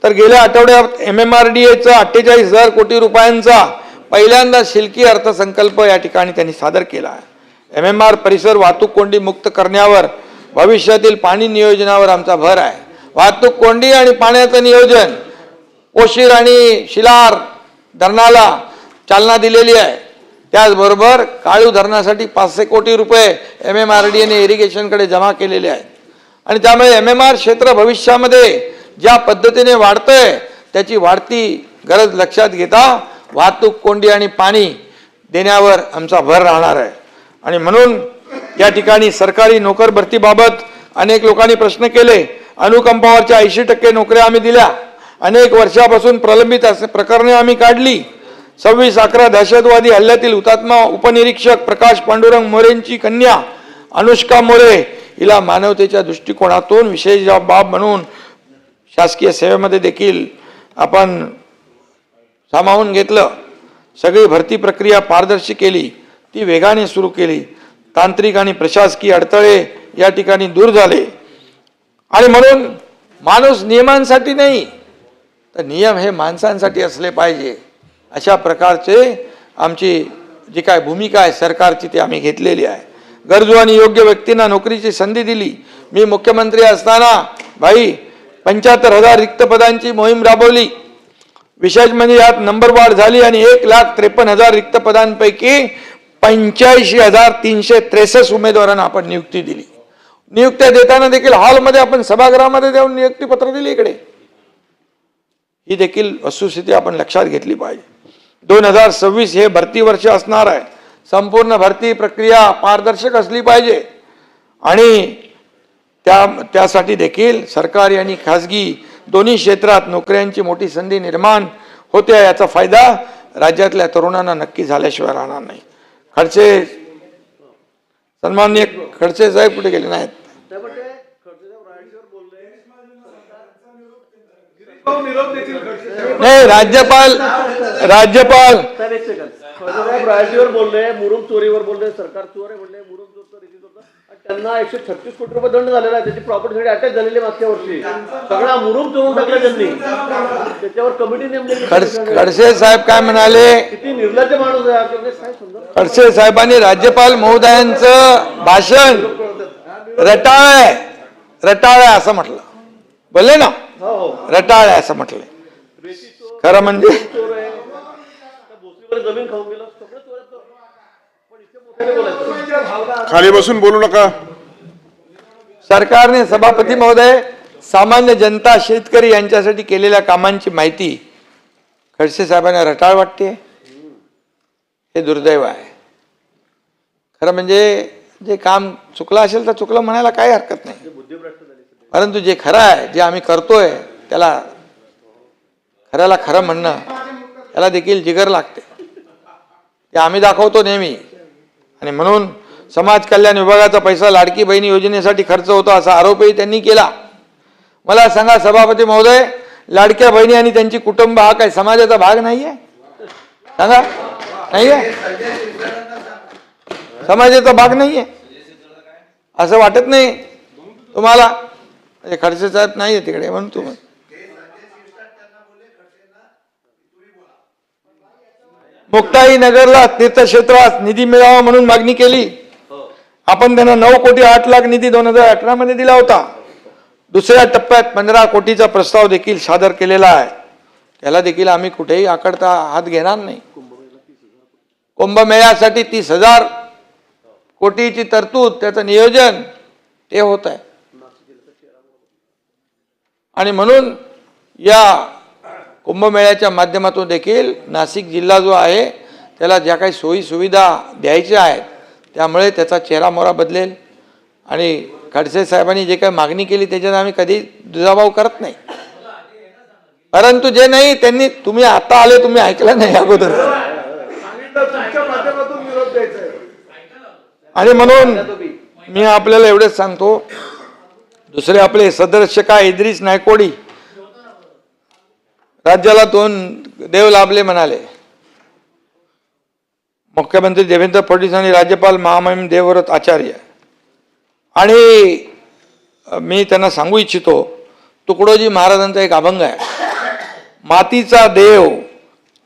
[SPEAKER 1] तर गेल्या आठवड्यात MMRDAचा 48,000 कोटी रुपयांचा पहिल्यांदा शिल्की अर्थसंकल्प या ठिकाणी त्यांनी सादर केला आहे. MMR परिसर वाहतूक कोंडी मुक्त करण्यावर, भविष्यातील पाणी नियोजनावर आमचा भर आहे. वाहतूक कोंडी आणि पाण्याचं नियोजन, ओशीर आणि शिलार धरणाला चालना दिलेली आहे. त्याचबरोबर काळू धरणासाठी 500 कोटी रुपये MMRDAने इरिगेशनकडे जमा केलेले आहेत. आणि त्यामुळे MMR क्षेत्र भविष्यामध्ये ज्या पद्धतीने वाढतंय त्याची वाढती गरज लक्षात घेता वाहतूक कोंडी आणि पाणी देण्यावर आमचा भर राहणार आहे. आणि म्हणून या ठिकाणी सरकारी नोकर भरतीबाबत अनेक लोकांनी प्रश्न केले. अनुकंपावरच्या 80% नोकऱ्या आम्ही दिल्या. अनेक वर्षापासून प्रलंबित प्रकरणे आम्ही काढली. 26/11 दहशतवादी हल्ल्यातील हुतात्मा उपनिरीक्षक प्रकाश पांडुरंग मोरेंची कन्या अनुष्का मोरे हिला मानवतेच्या दृष्टिकोनातून विशेष बाब म्हणून शासकीय सेवेमध्ये देखील आपण सामावून घेतलं. सगळी भरती प्रक्रिया पारदर्शी केली, ती वेगाने सुरू केली. तांत्रिक आणि प्रशासकीय अडथळे या ठिकाणी दूर झाले. आणि म्हणून माणूस नियमांसाठी नाही तर नियम हे माणसांसाठी असले पाहिजे, अशा प्रकारचे आमची जी काय भूमिका आहे सरकारची ती आम्ही घेतलेली आहे. गरजू आणि योग्य व्यक्तींना नोकरीची संधी दिली. मी मुख्यमंत्री असताना 75,000 रिक्त पदांची मोहीम राबवली. विशेष म्हणजे यात नंबर वाढ झाली आणि 1,53,000 रिक्त पदांपैकी 85,363 उमेदवारांना आपण नियुक्ती दिली. नियुक्त्या देताना देखील हॉलमध्ये आपण सभागृहामध्ये देऊन नियुक्ती पत्र दिली. इकडे ही देखील वस्तुस्थिती आपण लक्षात घेतली पाहिजे. 2026 हे भरती वर्ष असणार आहे. संपूर्ण भरती प्रक्रिया पारदर्शक असली पाहिजे आणि त्यासाठी देखील सरकारी आणि खासगी दोन्ही क्षेत्रात नोकऱ्यांची मोठी संधी निर्माण होते. याचा फायदा राज्यातल्या तरुणांना नक्की झाल्याशिवाय राहणार नाही. खडसे सन्माननीय खडसे साहेब कुठे गेले नाहीत? नाही, राज्यपाल
[SPEAKER 2] राजकीवर बोलले, मुरुम चोरीवर बोलले, सरकार चोर आहे म्हणले, मुरुम चोरचा रिलीज होता आणि त्यांना 136 कोटी रुपये दंड झालेला आहे. त्याची प्रॉपर्टी अटॅच झालेली मागच्या वर्षी. सगळा मुरुम चोरून टाकला त्यांनी. त्याच्यावर कमिटी नेमली.
[SPEAKER 1] खडसे साहेब काय म्हणाले?
[SPEAKER 2] किती निर्लज्ज माणूस आहे.
[SPEAKER 1] खडसे साहेबांनी राज्यपाल महोदयांचं भाषण रटाळ आहे असं म्हटलं. बोलले ना, रटाळ आहे असं म्हटलं. खरं म्हणजे
[SPEAKER 2] जमीन खाऊन गेलं.
[SPEAKER 3] खाली बसून बोलू नका.
[SPEAKER 1] सरकारने सभापती महोदय सामान्य जनता शेतकरी यांच्यासाठी केलेल्या कामांची माहिती खडसे साहेबांना रटाळ वाटते. हे दुर्दैव आहे. खरं म्हणजे जे काम चुकलं असेल तर चुकलं म्हणायला काही हरकत नाही, परंतु जे खरं आहे जे आम्ही करतोय त्याला खऱ्याला खरं म्हणणं याला देखील जिगर लागते, ते आम्ही दाखवतो नेहमी. आणि म्हणून समाज कल्याण विभागाचा पैसा लाडकी बहिणी योजनेसाठी खर्च होतो असा आरोपही त्यांनी केला. मला सांगा सभापती महोदय, लाडक्या बहिणी आणि त्यांची कुटुंब हा काय समाजाचा भाग नाहीये? सांगा, नाहीये? समाजाचा भाग नाहीये असं वाटत नाही तुम्हाला? खडसे साहेब नाहीये तिकडे म्हणून तुम्ही मुक्ताई नगरला तीर्थक्षेत्रास निधी मिळावा म्हणून मागणी केली. आपण त्यांना 9 कोटी 8 लाख निधी 2018 मध्ये दिला होता. दुसऱ्या टप्प्यात 15 कोटीचा प्रस्ताव देखील सादर केलेला आहे. त्याला देखील आम्ही कुठेही आकडता हात घेणार नाही. कुंभमेळ्यासाठी 30,000 कोटीची तरतूद, त्याचं नियोजन ते होत आहे. आणि म्हणून या कुंभमेळ्याच्या माध्यमातून देखील नाशिक जिल्हा जो आहे त्याला ज्या काही सोयी सुविधा द्यायच्या आहेत त्यामुळे त्याचा चेहरा मोहरा बदलेल. आणि खडसे साहेबांनी जे काही मागणी केली त्याच्यात आम्ही कधी दुजाभाव करत नाही. परंतु जे नाही त्यांनी, तुम्ही आता आले, तुम्ही ऐकलं नाही अगोदर. आणि म्हणून मी आपल्याला एवढंच सांगतो, दुसरे आपले सदस्य काय इद्रिस नायकोडी राज्याला 2 देव लाभले म्हणाले. मुख्यमंत्री देवेंद्र फडणवीस आणि राज्यपाल महामहिम देवव्रत आचार्य. आणि मी त्यांना सांगू इच्छितो, तुकडोजी महाराजांचा एक अभंग आहे, मातीचा देव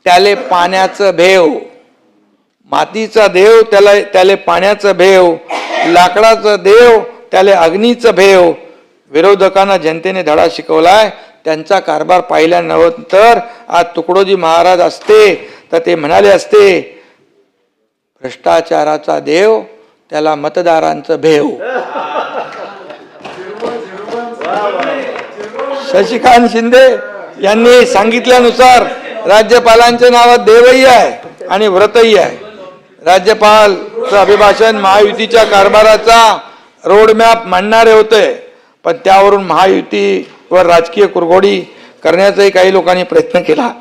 [SPEAKER 1] त्याले पाण्याचं भेव, मातीचा देव त्याले पाण्याचं भेव, लाकडाचं देव त्याले अग्नीचं भेव. विरोधकांना जनतेने धडा शिकवलाय. त्यांचा कारभार पाहिल्यानंतर आज तुकडोजी महाराज असते तर ते म्हणाले असते, भ्रष्टाचाराचा देव त्याला मतदारांचं भेव. शशिकांत शिंदे यांनी सांगितल्यानुसार राज्यपालांच्या नावात देवही आहे आणि व्रतही आहे. राज्यपालचं अभिभाषण महायुतीच्या कारभाराचा रोडमॅप मांडणारे होते, पण त्यावरून महायुतीवर राजकीय कुरघोडी करण्याचाही काही लोकांनी प्रयत्न केला.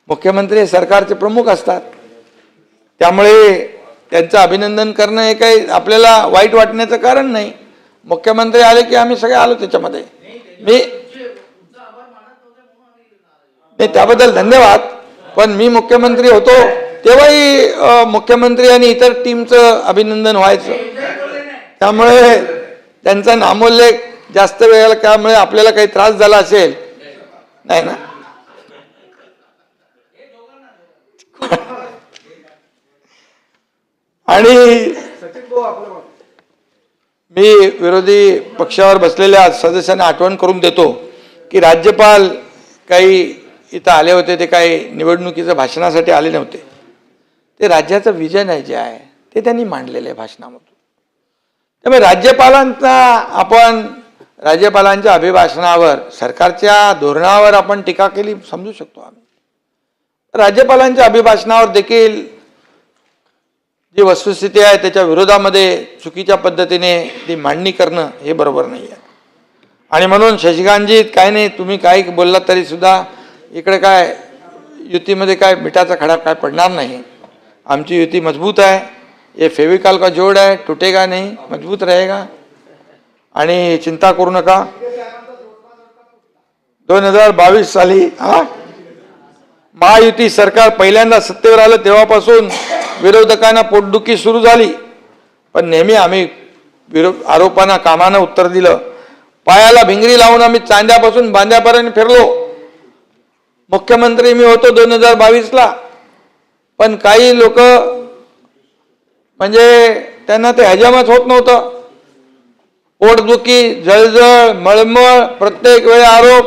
[SPEAKER 1] मुख्यमंत्री सरकारचे प्रमुख असतात, त्यामुळे त्यांचं अभिनंदन करणं हे काही आपल्याला वाईट वाटण्याचं कारण नाही. मुख्यमंत्री आले की आम्ही सगळे आलो त्याच्यामध्ये. मी त्याबद्दल धन्यवाद. पण मी मुख्यमंत्री होतो तेव्हाही मुख्यमंत्री आणि इतर टीमचं अभिनंदन व्हायचं. त्यामुळे त्यांचा नामोल्लेख जास्त वेळेला त्यामुळे आपल्याला काही त्रास झाला असेल नाही ना. आणि मी विरोधी पक्षावर बसलेल्या सदस्यांना आठवण करून देतो की राज्यपाल काही इथं आले होते, ते काही निवडणुकीच्या भाषणासाठी आले नव्हते. ते राज्याचं विजन आहे जे आहे ते त्यांनी मांडलेलं आहे भाषणामधून. त्यामुळे राज्यपालांच्या अभिभाषणावर, सरकारच्या धोरणावर आपण टीका केली समजू शकतो आम्ही. राज्यपालांच्या अभिभाषणावर देखील जी वस्तुस्थिती आहे त्याच्या विरोधामध्ये चुकीच्या पद्धतीने ती मांडणी करणं हे बरोबर नाही आहे. आणि म्हणून शशिकांतजी, काय नाही, तुम्ही काही बोललात तरी सुद्धा इकडे काय युतीमध्ये काय मिठाचा खडा काय पडणार नाही. आमची युती मजबूत आहे. ये फेविकॉल का जोड़ है, टूटेगा नहीं, मजबूत रहेगा. आणि चिंता करू नका. 2022 साली महायुती सरकार पहिल्यांदा सत्तेवर आलं तेव्हापासून विरोधकांना पोटदुखी सुरू झाली, पण नेहमी आम्ही आरोपांना कामानं उत्तर दिलं. पायाला भिंगरी लावून आम्ही चांद्यापासून बांद्यापर्यंत फिरलो. मुख्यमंत्री मी होतो 2022ला, पण काही लोक म्हणजे त्यांना ते हजमच होत नव्हतं. पोटदुखी, जळजळ, मळमळ, प्रत्येक वेळी आरोप,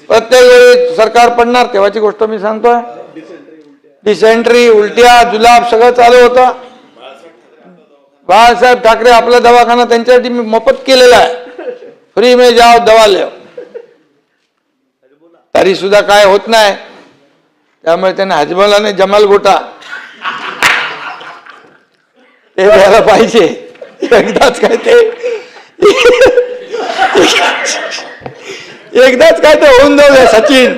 [SPEAKER 1] प्रत्येक वेळी सरकार पडणार. तेव्हाची गोष्ट मी सांगतोय. डिसेंट्री, उलट्या, जुलाब सगळं चालू होतं. बाळासाहेब ठाकरे आपला दवाखाना त्यांच्यासाठी मी मोफत केलेला आहे. फ्री में जाओ दवा लो. तरी सुद्धा काय होत नाही. त्यामुळे त्यांना हजमलाने जमाल गोटा ते द्यायला पाहिजे. एकदाच काय ते होऊन जाऊ दे. सचिन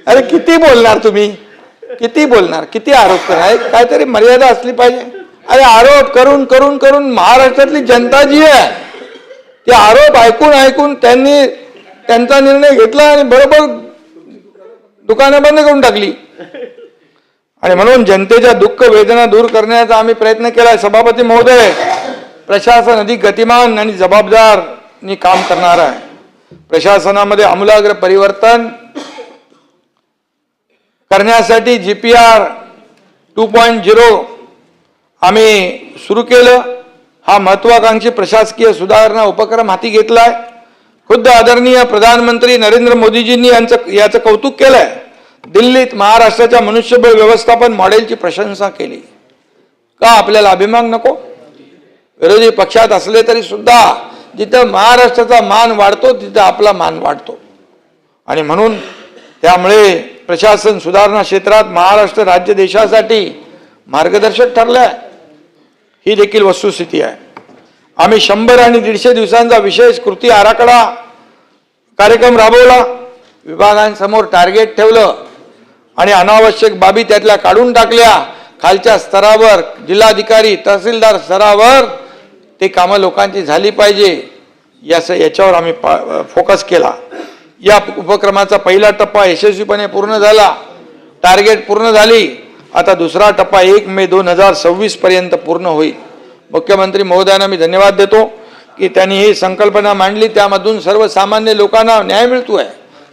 [SPEAKER 1] अरे किती बोलणार तुम्ही, किती बोलणार, किती आरोप करणार, काहीतरी मर्यादा असली पाहिजे. अरे आरोप करून करून करून महाराष्ट्रातली जनता जी आहे ते आरोप ऐकून ऐकून त्यांनी त्यांचा निर्णय घेतला आणि बरोबर दुकानं बंद करून टाकली. आणि म्हणून जनतेच्या दुःख वेदना दूर करण्याचा आम्ही प्रयत्न केलाय. सभापती महोदय, प्रशासन अधिक गतिमान आणि जबाबदारनी काम करणार आहे. प्रशासनामध्ये आमूलाग्र परिवर्तन करण्यासाठी GPR 2.0 आम्ही सुरू केलं. हा महत्वाकांक्षी प्रशासकीय सुधारणा उपक्रम हाती घेतलाय. खुद्द आदरणीय प्रधानमंत्री नरेंद्र मोदीजींनी याचं कौतुक केलंय. दिल्लीत महाराष्ट्राच्या मनुष्यबळ व्यवस्थापन मॉडेलची प्रशंसा केली. का आपल्याला अभिमान नको? विरोधी पक्षात असले तरी सुद्धा जिथं महाराष्ट्राचा मान वाढतो तिथं आपला मान वाढतो. आणि म्हणून त्यामुळे प्रशासन सुधारणा क्षेत्रात महाराष्ट्र राज्य देशासाठी मार्गदर्शक ठरलाय. ही देखील वस्तुस्थिती आहे. आम्ही 100 आणि 150 दिवसांचा विशेष कृती आराखडा कार्यक्रम राबवला. विभागांसमोर टार्गेट ठेवलं आणि अनावश्यक बाबी त्यातल्या काढून टाकल्या. खालच्या स्तरावर जिल्हाधिकारी तहसीलदार स्तरावर ते कामं लोकांची झाली पाहिजे याच्यावर आम्ही फोकस केला. या उपक्रमाचा पहिला टप्पा यशस्वीपणे पूर्ण झाला. टार्गेट पूर्ण झाली. आता दुसरा टप्पा 1 मे 2026 पर्यंत पूर्ण होईल. मुख्यमंत्री महोदयांना मी धन्यवाद देतो की त्यांनी ही संकल्पना मांडली. त्यामधून सर्वसामान्य लोकांना न्याय मिळतोय.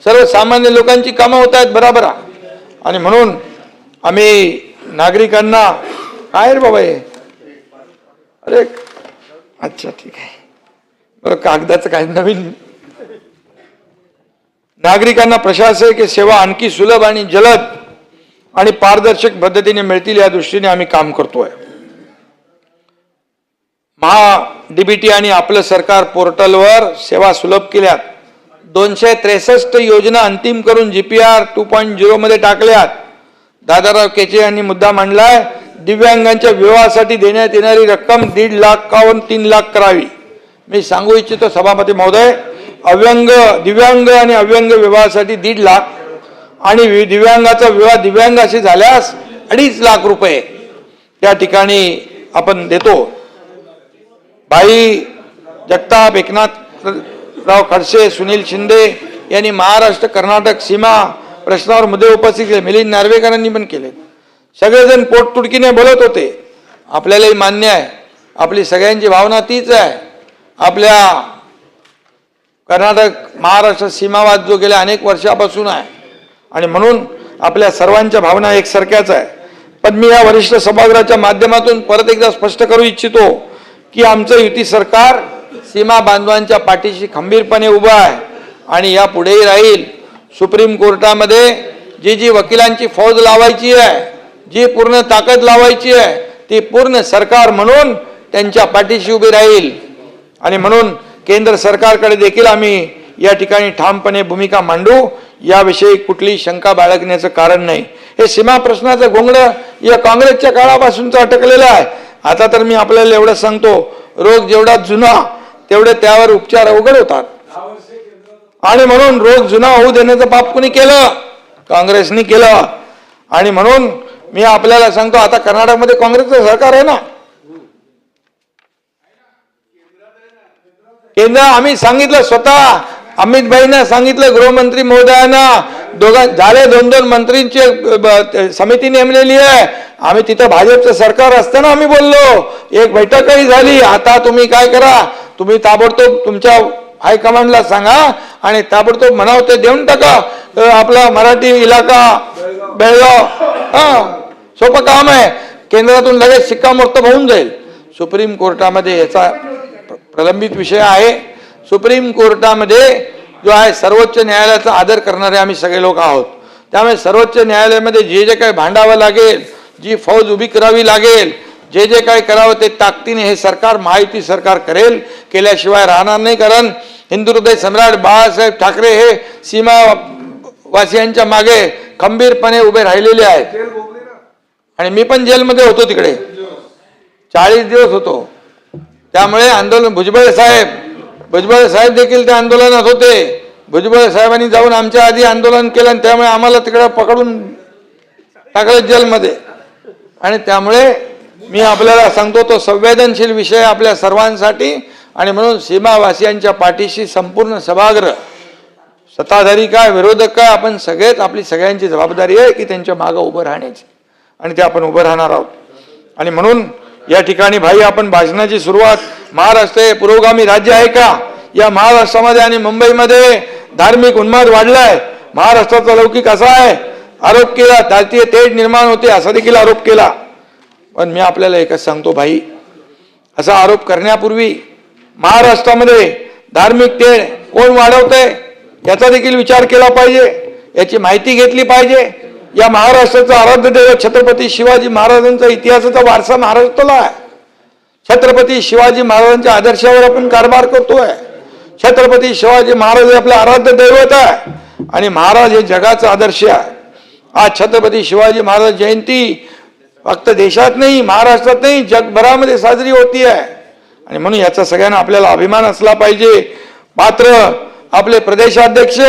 [SPEAKER 1] सर्वसामान्य लोकांची कामं होत आहेत बरोबर. आणि म्हणून आम्ही नागरिकांना काय रे बाबा हे, अरे अच्छा ठीक आहे बरं, कागदाचं काय नवीन. नागरिकांना प्रशासकीय सेवा आणखी सुलभ आणि जलद आणि पारदर्शक पद्धतीने मिळतील या दृष्टीने आम्ही काम करतोय. DBT आणि आपलं सरकार पोर्टलवर सेवा सुलभ केल्यात. 263 योजना अंतिम करून GPR 2.0 मध्ये टाकल्यात. दादाराव केचे यांनी मुद्दा मांडलाय, दिव्यांगांच्या विवाहासाठी देण्यात येणारी रक्कम 1.5 लाखावरून 3 लाख करावी. मी सांगू इच्छितो सभापती महोदय, दिव्यांग आणि अव्यंग विवाहासाठी 1.5 लाख आणि दिव्यांगाचा विवाह दिव्यांगाशी झाल्यास 2.5 लाख रुपये त्या ठिकाणी आपण देतो. भाई जगताप, एकनाथराव खडसे, सुनील शिंदे यांनी महाराष्ट्र कर्नाटक सीमा प्रश्नावर मुद्दे उपस्थित केले. मिलिंद नार्वेकरांनी पण केले. सगळेजण पोटतुडकीने बोलत होते. आपल्यालाही मान्य आहे, आपली सगळ्यांची भावना तीच आहे. आपल्या कर्नाटक महाराष्ट्र सीमावाद जो गेल्या अनेक वर्षापासून आहे आणि म्हणून आपल्या सर्वांच्या भावना एकसारख्याच आहे. पण मी या वरिष्ठ सभागृहाच्या माध्यमातून परत एकदा स्पष्ट करू इच्छितो की आमचं युती सरकार सीमा बांधवांच्या पाठीशी खंबीरपणे उभं आहे आणि या पुढेही राहील. सुप्रीम कोर्टामध्ये जी वकिलांची फौज लावायची आहे, जी पूर्ण ताकद लावायची आहे, ती पूर्ण सरकार म्हणून त्यांच्या पाठीशी उभी राहील. आणि म्हणून केंद्र सरकारकडे देखील आम्ही या ठिकाणी ठामपणे भूमिका मांडू. याविषयी कुठलीही शंका बाळगण्याचं कारण नाही. हे सीमा प्रश्नाचं घोंगडं या काँग्रेसच्या काळापासूनच अटकलेलं आहे. आता तर मी आपल्याला एवढं सांगतो, रोग जेवढा जुना तेवढे त्यावर उपचार अवघड होतात. आणि म्हणून रोग जुना होऊ देण्याचं पाप कुणी केलं? काँग्रेसनी केलं. आणि म्हणून मी आपल्याला सांगतो, आता कर्नाटकमध्ये काँग्रेसचं सरकार आहे ना. केंद्र आम्ही सांगितलं, स्वतः अमित भाईंना सांगितलं, गृहमंत्री महोदयांना, झाले 2-2 मंत्रींची समिती नेमलेली आहे. आम्ही तिथं भाजपचं सरकार असताना आम्ही बोललो, एक बैठकही झाली. आता तुम्ही काय करा, तुम्ही ताबडतोब तुमच्या हायकमांडला सांगा आणि ताबडतोब म्हणावं ते देऊन टाका. आपला मराठी इलाका बेळगाव, सोपं काम आहे. केंद्रातून लगेच शिक्कामोर्तब होऊन जाईल. सुप्रीम कोर्टामध्ये याचा प्रलंबित विषय आहे. सुप्रीम कोर्टामध्ये जो आहे, सर्वोच्च न्यायालयाचा आदर करणारे आम्ही सगळे लोक आहोत. त्यामुळे सर्वोच्च न्यायालयामध्ये जे जे काही भांडावं लागेल, जी फौज उभी करावी लागेल, जे जे काही करावं ते ताकदीने हे सरकार, महायुती सरकार करेल. केल्याशिवाय राहणार नाही. कारण हिंदू हृदय सम्राट बाळासाहेब ठाकरे हे सीमावासियांच्या मागे खंबीरपणे उभे राहिलेले आहेत. आणि मी पण जेलमध्ये होतो, तिकडे 40 दिवस होतो. त्यामुळे आंदोलन भुजबळ साहेब देखील त्या आंदोलनात होते. भुजबळ साहेबांनी जाऊन आमच्या आधी आंदोलन केलं आणि त्यामुळे आम्हाला तिकडे पकडून टाकलं जेलमध्ये. आणि त्यामुळे मी आपल्याला सांगतो तो संवेदनशील विषय आपल्या सर्वांसाठी आणि म्हणून सीमावासियांच्या पाठीशी संपूर्ण सभागृह, सत्ताधारी काय विरोधक काय, आपण सगळेच, आपली सगळ्यांची जबाबदारी आहे की त्यांच्या मागं उभं राहण्याची, आणि ते आपण उभं राहणार आहोत. आणि म्हणून या ठिकाणी भाई आपण भाषणाची सुरुवात, महाराष्ट्र हे पुरोगामी राज्य आहे का, या महाराष्ट्रामध्ये आणि मुंबईमध्ये धार्मिक उन्माद वाढलाय, महाराष्ट्राचा लौकिक असा आहे, आरोप केला, जातीय तेढ निर्माण होते असा देखील आरोप केला. पण मी आपल्याला एकच सांगतो भाई, असा आरोप करण्यापूर्वी महाराष्ट्रामध्ये धार्मिक तेढ कोण वाढवतंय याचा देखील विचार केला पाहिजे, याची माहिती घेतली पाहिजे. या महाराष्ट्राचा आराध्य दैवत छत्रपती शिवाजी महाराजांचा इतिहासाचा वारसा महाराष्ट्राला आहे. छत्रपती शिवाजी महाराजांच्या आदर्शावर आपण कारभार करतोय. छत्रपती शिवाजी महाराज हे आपलं आराध्य दैवत आहे आणि महाराज हे जगाचा आदर्श आहे. आज छत्रपती शिवाजी महाराज जयंती फक्त देशात नाही, महाराष्ट्रात नाही, जगभरामध्ये साजरी होती आहे. आणि म्हणून याचा सगळ्यांना आपल्याला अभिमान असला पाहिजे. मात्र आपले प्रदेशाध्यक्ष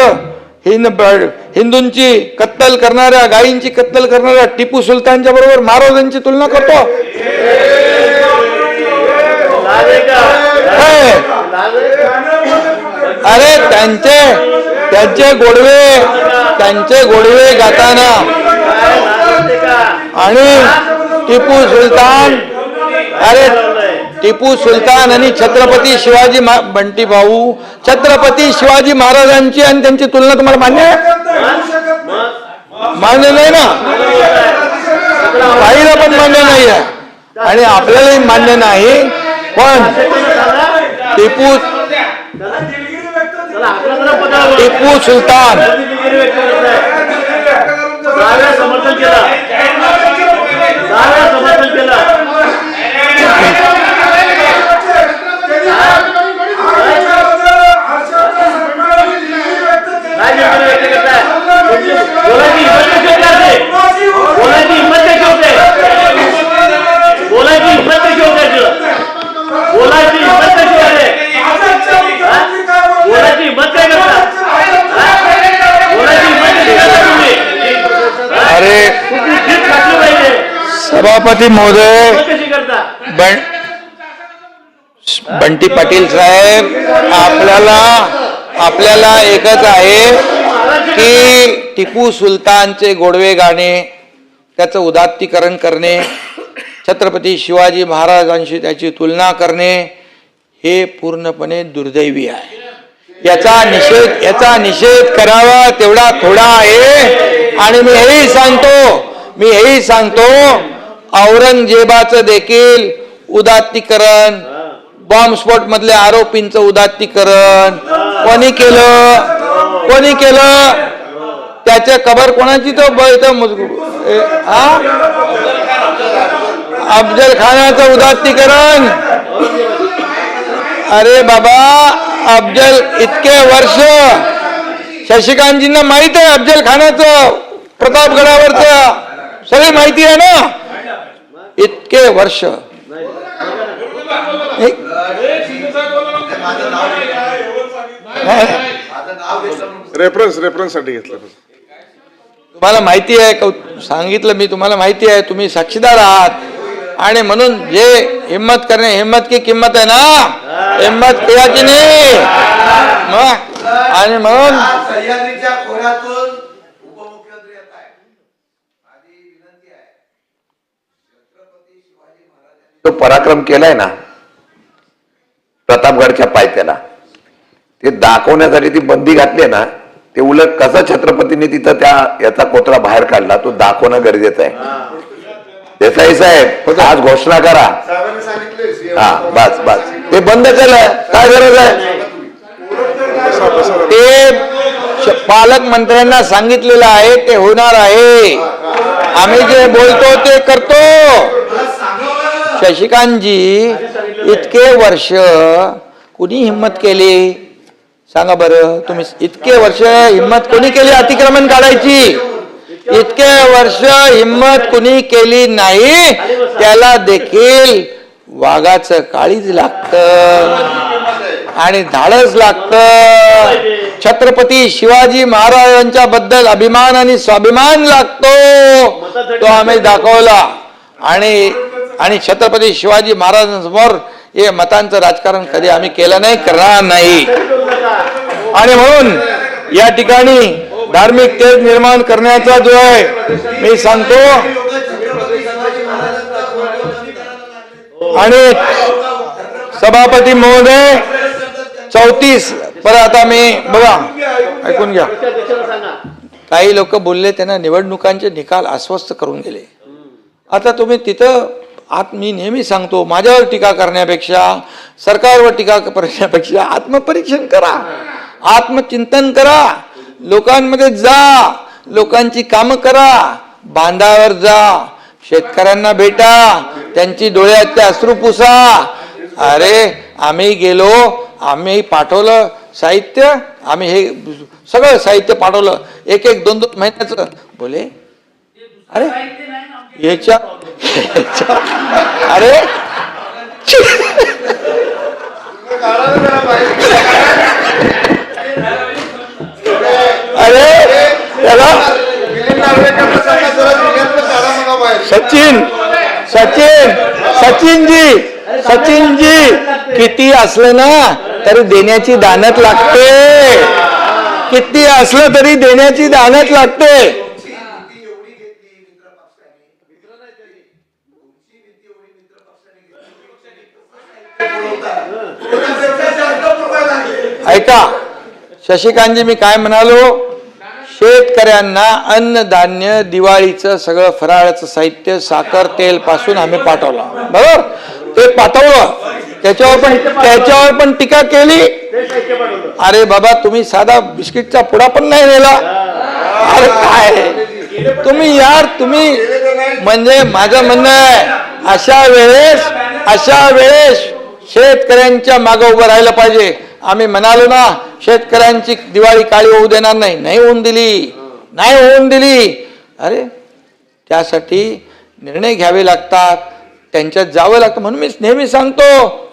[SPEAKER 1] हिंदूंची कत्तल करणाऱ्या, गायींची कत्तल करणाऱ्या टिपू सुलतानच्या बरोबर महाराजांची तुलना करतो. अरे त्यांचे गोडवे गाताना आणि टिपू सुलतान आणि छत्रपती शिवाजी बंटी भाऊ, छत्रपती शिवाजी महाराजांची आणि त्यांची तुलना तुम्हाला मान्य आहे? मान्य नाही ना, काहीला पण मान्य नाही आहे आणि आपल्यालाही मान्य नाही. पण टिपू सुलतान सभापती महोदय, बंटी पाटील साहेब, आपल्याला एकच आहे की टिपू सुलतानचे गोडवे गाणे, त्याचं उदात्तीकरण करणे, छत्रपती शिवाजी महाराजांशी त्याची तुलना करणे हे पूर्णपणे दुर्दैवी आहे. याचा निषेध करावा तेवढा थोडा आहे. आणि मी हेही सांगतो औरंगजेबाचं देखील उदात्तीकरण, बॉम्बस्फोट मधल्या आरोपींचं उदात्तीकरण कोणी केलं? त्याच्या कबर कोणाची? तो अफजल खानाचं उदात्तीकरण. अरे बाबा, अफजल इतके वर्ष, शशिकांतजींना माहित आहे अफजल खानाचं प्रतापगडावरचं, सगळी माहिती आहे ना. इतके वर्ष
[SPEAKER 3] रेफरन्स साठी घेतलं.
[SPEAKER 1] तुम्हाला माहिती आहे, सांगितलं मी, तुम्हाला माहिती आहे, तुम्ही साक्षीदार आहात. आणि म्हणून जे हिम्मत करणे, हिम्मत की किंमत आहे ना, हिम्मत किया की नाही. आणि म्हणून
[SPEAKER 4] तो पराक्रम केलाय ना प्रतापगडच्या पायथ्याला, ते दाखवण्यासाठी ती बंदी घातली ना, ते उलट कसं छत्रपतींनी तिथं त्या याचा कोथळा बाहेर काढला तो दाखवणं गरजेचं आहे. देसाई साहेब आज घोषणा करा. हा बस ते बंद केलं, काय गरज आहे?
[SPEAKER 1] ते पालकमंत्र्यांना सांगितलेलं आहे, ते होणार आहे. आम्ही जे बोलतो ते करतो. शशिकांतजी, इतके वर्ष कुणी हिम्मत केली सांगा बरं? तुम्ही इतके वर्ष हिम्मत कोणी केली अतिक्रमण काढायची? इतके वर्ष हिम्मत कुणी केली नाही, त्याला देखील वाघाचं काळीज लागतं. आणि धाडस लागतं. छत्रपती शिवाजी महाराजांच्या बद्दल अभिमान आणि स्वाभिमान लागतो, तो आम्ही दाखवला. आणि छत्रपती शिवाजी महाराजांसमोर हे मतांचं राजकारण कधी आम्ही केलं नाही, करणार नाही. आणि म्हणून या ठिकाणी धार्मिक तेज निर्माण करण्याचा जो आहे मी सांगतो. आणि सभापती महोदय 34 पर आता मी बघा ऐकून घ्या. काही लोक बोलले त्यांना निवडणुकांचे निकाल अस्वस्थ करून गेले. आता तुम्ही तिथं मी नेहमी सांगतो, माझ्यावर टीका करण्यापेक्षा सरकारवर टीका करण्यापेक्षा आत्मपरीक्षण करा, आत्मचिंतन करा, लोकांमध्ये जा, लोकांची कामं करा, बांधावर जा, शेतकऱ्यांना भेटा, त्यांची डोळ्यात ते अश्रू पुसा. अरे आम्ही गेलो, आम्ही पाठवलं साहित्य, आम्ही हे सगळं साहित्य पाठवलं, एक 2-2 महिन्याचं. बोले अरे याच्या अरे अरे त्याला सचिनजी किती असलं ना तरी देण्याची दानत लागते, किती असलं तरी देण्याची दानत लागते. ऐका शशिकांतजी, मी काय म्हणालो, शेतकऱ्यांना अन्नधान्य, दिवाळीचं सगळं फराळाचं साहित्य, साखर, तेल पासून आम्ही पाठवलं, बरोबर, ते पाठवलं. त्याच्यावर पण टीका केली. अरे बाबा तुम्ही साधा बिस्किटचा पुडा पण नाही नेला. अरे काय तुम्ही यार, तुम्ही म्हणजे माझं म्हणणं आहे अशा वेळेस शेतकऱ्यांच्या मागे उभं राहिलं पाहिजे. आम्ही म्हणालो ना शेतकऱ्यांची दिवाळी काळी होऊ देणार नाही, नाही होऊन दिली. अरे त्यासाठी निर्णय घ्यावे लागतात, त्यांच्यात जावं लागतं. म्हणून मी नेहमी सांगतो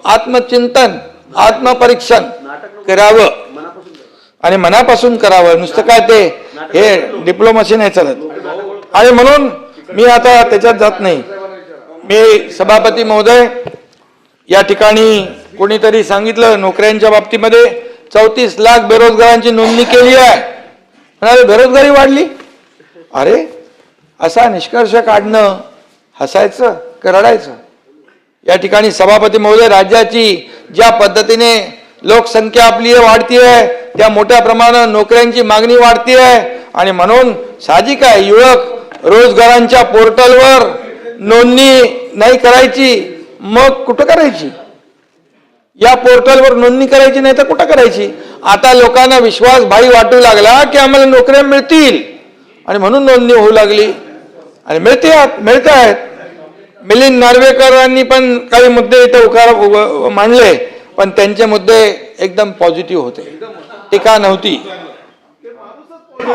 [SPEAKER 1] आत्मचिंतन, आत्मपरीक्षण करावं आणि मनापासून करावं. नुसतं काय ते हे डिप्लोमसी नाही चालत. आणि म्हणून मी आता त्याच्यात जात नाही. मी सभापती महोदय, या ठिकाणी कोणीतरी सांगितलं नोकऱ्यांच्या बाबतीमध्ये 34 लाख बेरोजगारांची नोंदणी केली आहे, म्हणाले बेरोजगारी वाढली. अरे असा निष्कर्ष काढणं हसायचं का रडायचं? या ठिकाणी सभापती महोदय, राज्याची ज्या पद्धतीने लोकसंख्या आपली वाढतीये त्या मोठ्या प्रमाणात नोकऱ्यांची मागणी वाढतीये. आणि म्हणून साहजिक आहे युवक रोजगारांच्या पोर्टलवर नोंदणी नाही करायची, मग कुठं करायची? या पोर्टलवर नोंदणी करायची नाही तर कुठं करायची? आता लोकांना विश्वास भाई वाटू लागला की आम्हाला नोकऱ्या मिळतील आणि म्हणून नोंदणी होऊ लागली आणि मिळत आहेत. मिलिंद नार्वेकरांनी पण काही मुद्दे इथे मांडले, पण त्यांचे मुद्दे एकदम पॉझिटिव्ह होते, टीका नव्हती.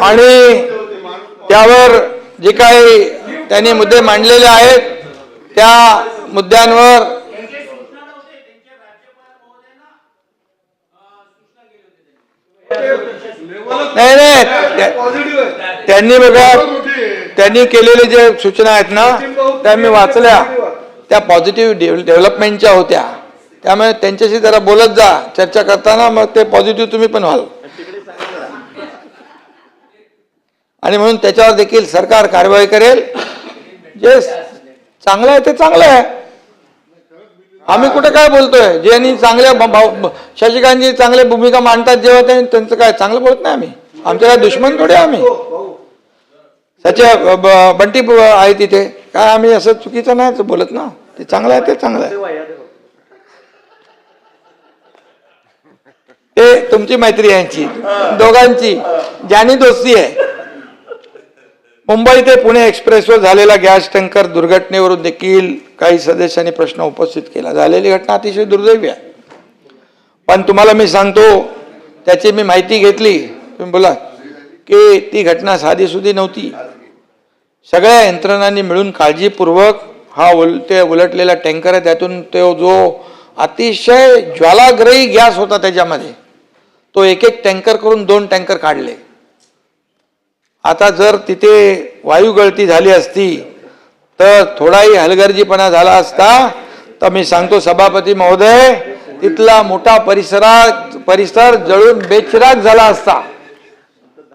[SPEAKER 1] आणि त्यावर जे काही त्यांनी मुद्दे मांडलेले आहेत त्या मुद्द्यांवर त्यांनी बघा, त्यांनी केलेले जे सूचना आहेत ना त्या मी वाचल्या, त्या पॉझिटिव्ह डेव्हलपमेंटच्या होत्या. त्यामुळे त्यांच्याशी जरा बोलत जा चर्चा करताना, मग ते पॉझिटिव्ह तुम्ही पण व्हाल. आणि म्हणून त्याच्यावर देखील सरकार कारवाई करेल. जे चांगलं आहे ते चांगलं आहे. आम्ही कुठे काय बोलतोय? ज्यांनी चांगल्या शशिकांतजी चांगल्या भूमिका मांडतात जेव्हा त्यांचं काय चांगलं बोलत नाही आम्ही. आमच्या काय दुश्मन थोडे आम्ही. त्याच्या बंटी आहे तिथे काय आम्ही असं चुकीचं नाही बोलत ना. ते चांगलं आहे ते चांगलं आहे. ते तुमची मैत्री यांची दोघांची जानी दोस्ती आहे. मुंबई ते पुणे एक्सप्रेसवर झालेला गॅस टँकर दुर्घटनेवरून देखील काही सदस्यांनी प्रश्न उपस्थित केला. झालेली घटना अतिशय दुर्दैवी आहे, पण तुम्हाला मी सांगतो त्याची मी माहिती घेतली. तुम्ही बोला की ती घटना साधीसुधी नव्हती. सगळ्या यंत्रणांनी मिळून काळजीपूर्वक हा ते उलटलेला टँकर आहे त्यातून तो जो अतिशय ज्वालाग्रही गॅस होता त्याच्यामध्ये, तो एक एक टँकर करून 2 टँकर काढले. आता जर तिथे वायू गळती झाली असती तर थोडाही हलगर्जीपणा झाला असता तर मी सांगतो सभापती महोदय, तिथला मोठा परिसर जळून बेचिराग झाला असता,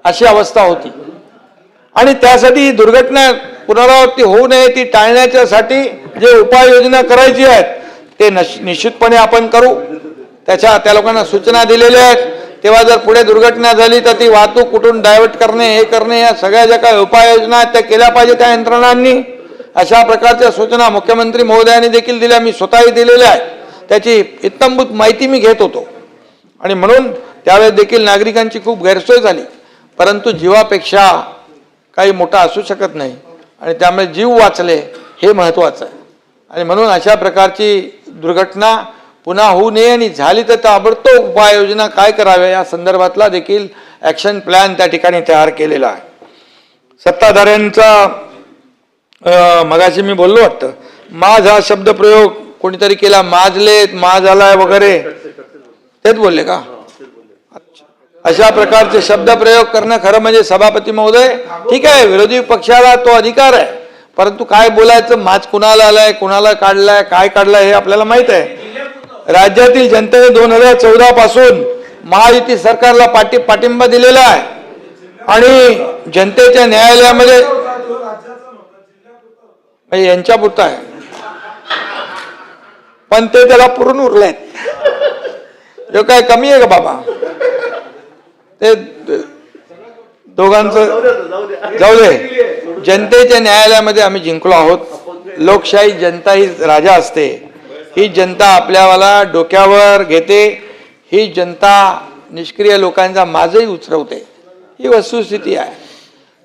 [SPEAKER 1] अशी अवस्था होती. आणि त्यासाठी दुर्घटना पुनरावृत्ती होऊ नये ती टाळण्याच्यासाठी जे उपाययोजना करायची आहेत ते निश्चितपणे आपण करू. त्या लोकांना सूचना दिलेल्या आहेत. तेव्हा जर पुढे दुर्घटना झाली तर ती वाहतूक कुठून डायव्हर्ट करणे, हे करणे, या सगळ्या ज्या काही उपाययोजना आहेत त्या केल्या पाहिजे त्या यंत्रणांनी. अशा प्रकारच्या सूचना मुख्यमंत्री महोदयांनी देखील दिल्या, मी स्वतःही दिलेल्या आहेत. त्याची इत्थंभूत माहिती मी घेत होतो आणि म्हणून त्यावेळेस देखील नागरिकांची खूप गैरसोय झाली. परंतु जीवापेक्षा काही मोठा असू शकत नाही आणि त्यामुळे जीव वाचले हे महत्त्वाचं आहे. आणि म्हणून अशा प्रकारची दुर्घटना पुन्हा होऊ नये आणि झाली तर ताबडतोब उपाययोजना काय कराव्या या संदर्भातला देखील ॲक्शन प्लॅन त्या ठिकाणी तयार केलेला आहे. सत्ताधाऱ्यांचा मगाशी मी बोललो वाटतं, माझ हा शब्द प्रयोग कोणीतरी केला, माजलेत, माज आलाय वगैरे, तेच बोलले का? अशा प्रकारचे शब्द प्रयोग करणं खरं म्हणजे सभापती महोदय ठीक आहे, विरोधी पक्षाला तो अधिकार आहे, परंतु काय बोलायचं, माज कुणाला आलाय, कुणाला काढलाय, काय काढलाय हे आपल्याला माहित आहे. राज्यातील जनतेने 2014 पासून महायुती सरकारला पाठिंबा दिलेला आहे आणि जनतेच्या न्यायालयामध्ये यांच्या पुरता आहे, पण ते त्याला पुरून उरलेत. जो काय कमी आहे का बाबा, ते दोघांचं जाऊ दे. जनतेच्या न्यायालयामध्ये आम्ही जिंकलो आहोत. लोकशाही जनता ही राजा असते. ही जनता आपल्याला डोक्यावर घेते. ही जनता निष्क्रिय लोकांचा माजही उचलवते. ही वस्तुस्थिती आहे.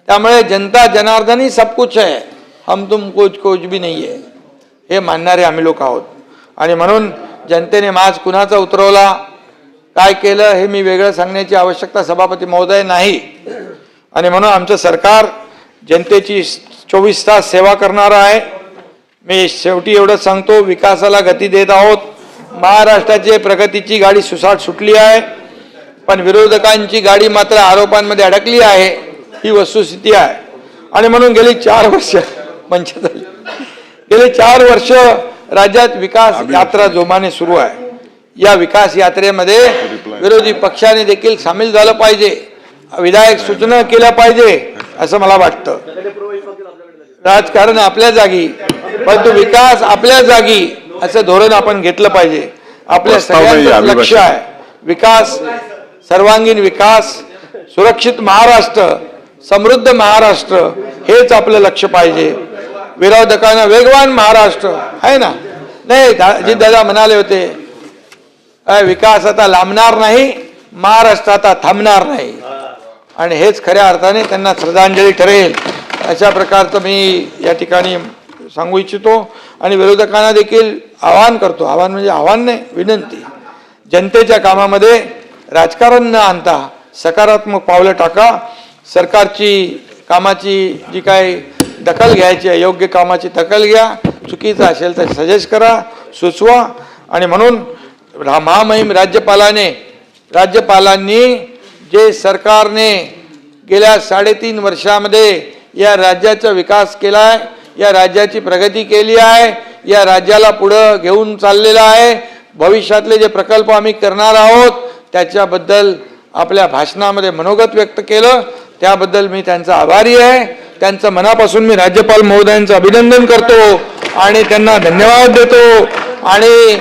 [SPEAKER 1] त्यामुळे जनता जनार्दन ही सब कुछ है, हम तुम कुछ भी नहीं है, हे मानणारे आम्ही लोक आहोत. आणि म्हणून जनतेने माज कुणाचा उतरवला, काय केलं हे मी वेगळं सांगण्याची आवश्यकता सभापती महोदय नाही. आणि म्हणून आमचं सरकार जनतेची 24 तास सेवा करणारं आहे. मी शेवटी एवढंच सांगतो, विकासाला गती देत आहोत. महाराष्ट्राची प्रगतीची गाडी सुसाट सुटली आहे, पण विरोधकांची गाडी मात्र आरोपांमध्ये अडकली आहे, ही वस्तुस्थिती आहे. आणि म्हणून गेली 4 वर्ष गेली 4 वर्ष राज्यात विकास यात्रा जोमाने सुरू आहे. या विकास यात्रेमध्ये विरोधी पक्षाने देखील सामील झालं पाहिजे, विधायक सूचना केल्या पाहिजे असं मला वाटतं. राजकारण आपल्या जागी, परंतु विकास आपल्या जागी असं धोरण आपण घेतलं पाहिजे. आपल्या सगळ्यांचं लक्ष आहे विकास, सर्वांगीण विकास, सुरक्षित महाराष्ट्र, समृद्ध महाराष्ट्र, हेच आपलं लक्ष पाहिजे. विरोधकांना वेगवान महाराष्ट्र आहे ना, नाही अजित दादा म्हणाले होते विकास आता लांबणार नाही, महाराष्ट्र आता थांबणार नाही, आणि हेच खऱ्या अर्थाने त्यांना श्रद्धांजली ठरेल अशा प्रकारचं मी या ठिकाणी सांगू इच्छितो. आणि विरोधकांना देखील आवाहन करतो, आवाहन म्हणजे आव्हान नाही, विनंती, जनतेच्या कामामध्ये राजकारण न आणता सकारात्मक पावलं टाका. सरकारची कामाची जी काही दखल घ्यायची आहे, योग्य कामाची दखल घ्या, चुकीचं असेल तर सजेस्ट करा, सुचवा. आणि म्हणून महामहिम राज्यपालांनी जे सरकारने गेल्या 3.5 वर्षामध्ये या राज्याचा विकास केला आहे, या राज्याची प्रगती केली आहे, या राज्याला पुढं घेऊन चाललेला आहे, भविष्यातले जे प्रकल्प आम्ही करणार आहोत त्याच्याबद्दल आपल्या भाषणामध्ये मनोगत व्यक्त केलं, त्याबद्दल मी त्यांचा आभारी आहे. त्यांचं मनापासून मी राज्यपाल महोदयांचं अभिनंदन करतो आणि त्यांना धन्यवाद देतो. आणि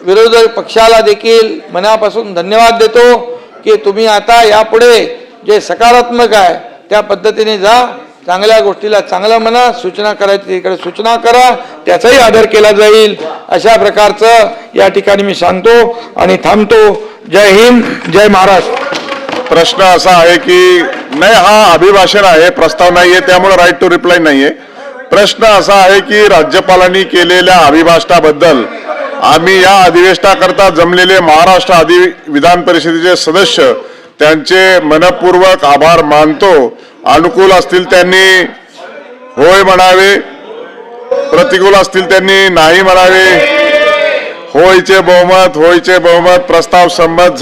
[SPEAKER 1] विरोधी पक्षाला देखील मनापासून धन्यवाद देतो की तुम्ही आता यापुढे जे सकारात्मक आहे त्या पद्धतीने जा, चांगल्या गोष्टीला चांगलं म्हणा, सूचना करायची तिकडे सूचना करा, त्याचाही आदर केला जाईल. अशा प्रकारचं या ठिकाणी मी सांगतो आणि थांबतो. जय हिंद, जय महाराष्ट्र.
[SPEAKER 3] प्रश्न असा आहे की नाही, हा अभिभाषण आहे, प्रस्ताव नाहीये, त्यामुळे राईट टू रिप्लाय नाहीये. प्रश्न असा आहे की राज्यपालांनी केलेल्या अभिभाषणाबद्दल आम्ही या अधिवेशनाकरता जमलेले महाराष्ट्र विधान परिषदेचे सदस्य त्यांचे मनपूर्वक आभार मानतो. अनुकूल असतील त्यांनी होय म्हणावे, प्रतिकूल असतील त्यांनी नाही म्हणावे. होयचे बहुमत प्रस्ताव संमत झाला.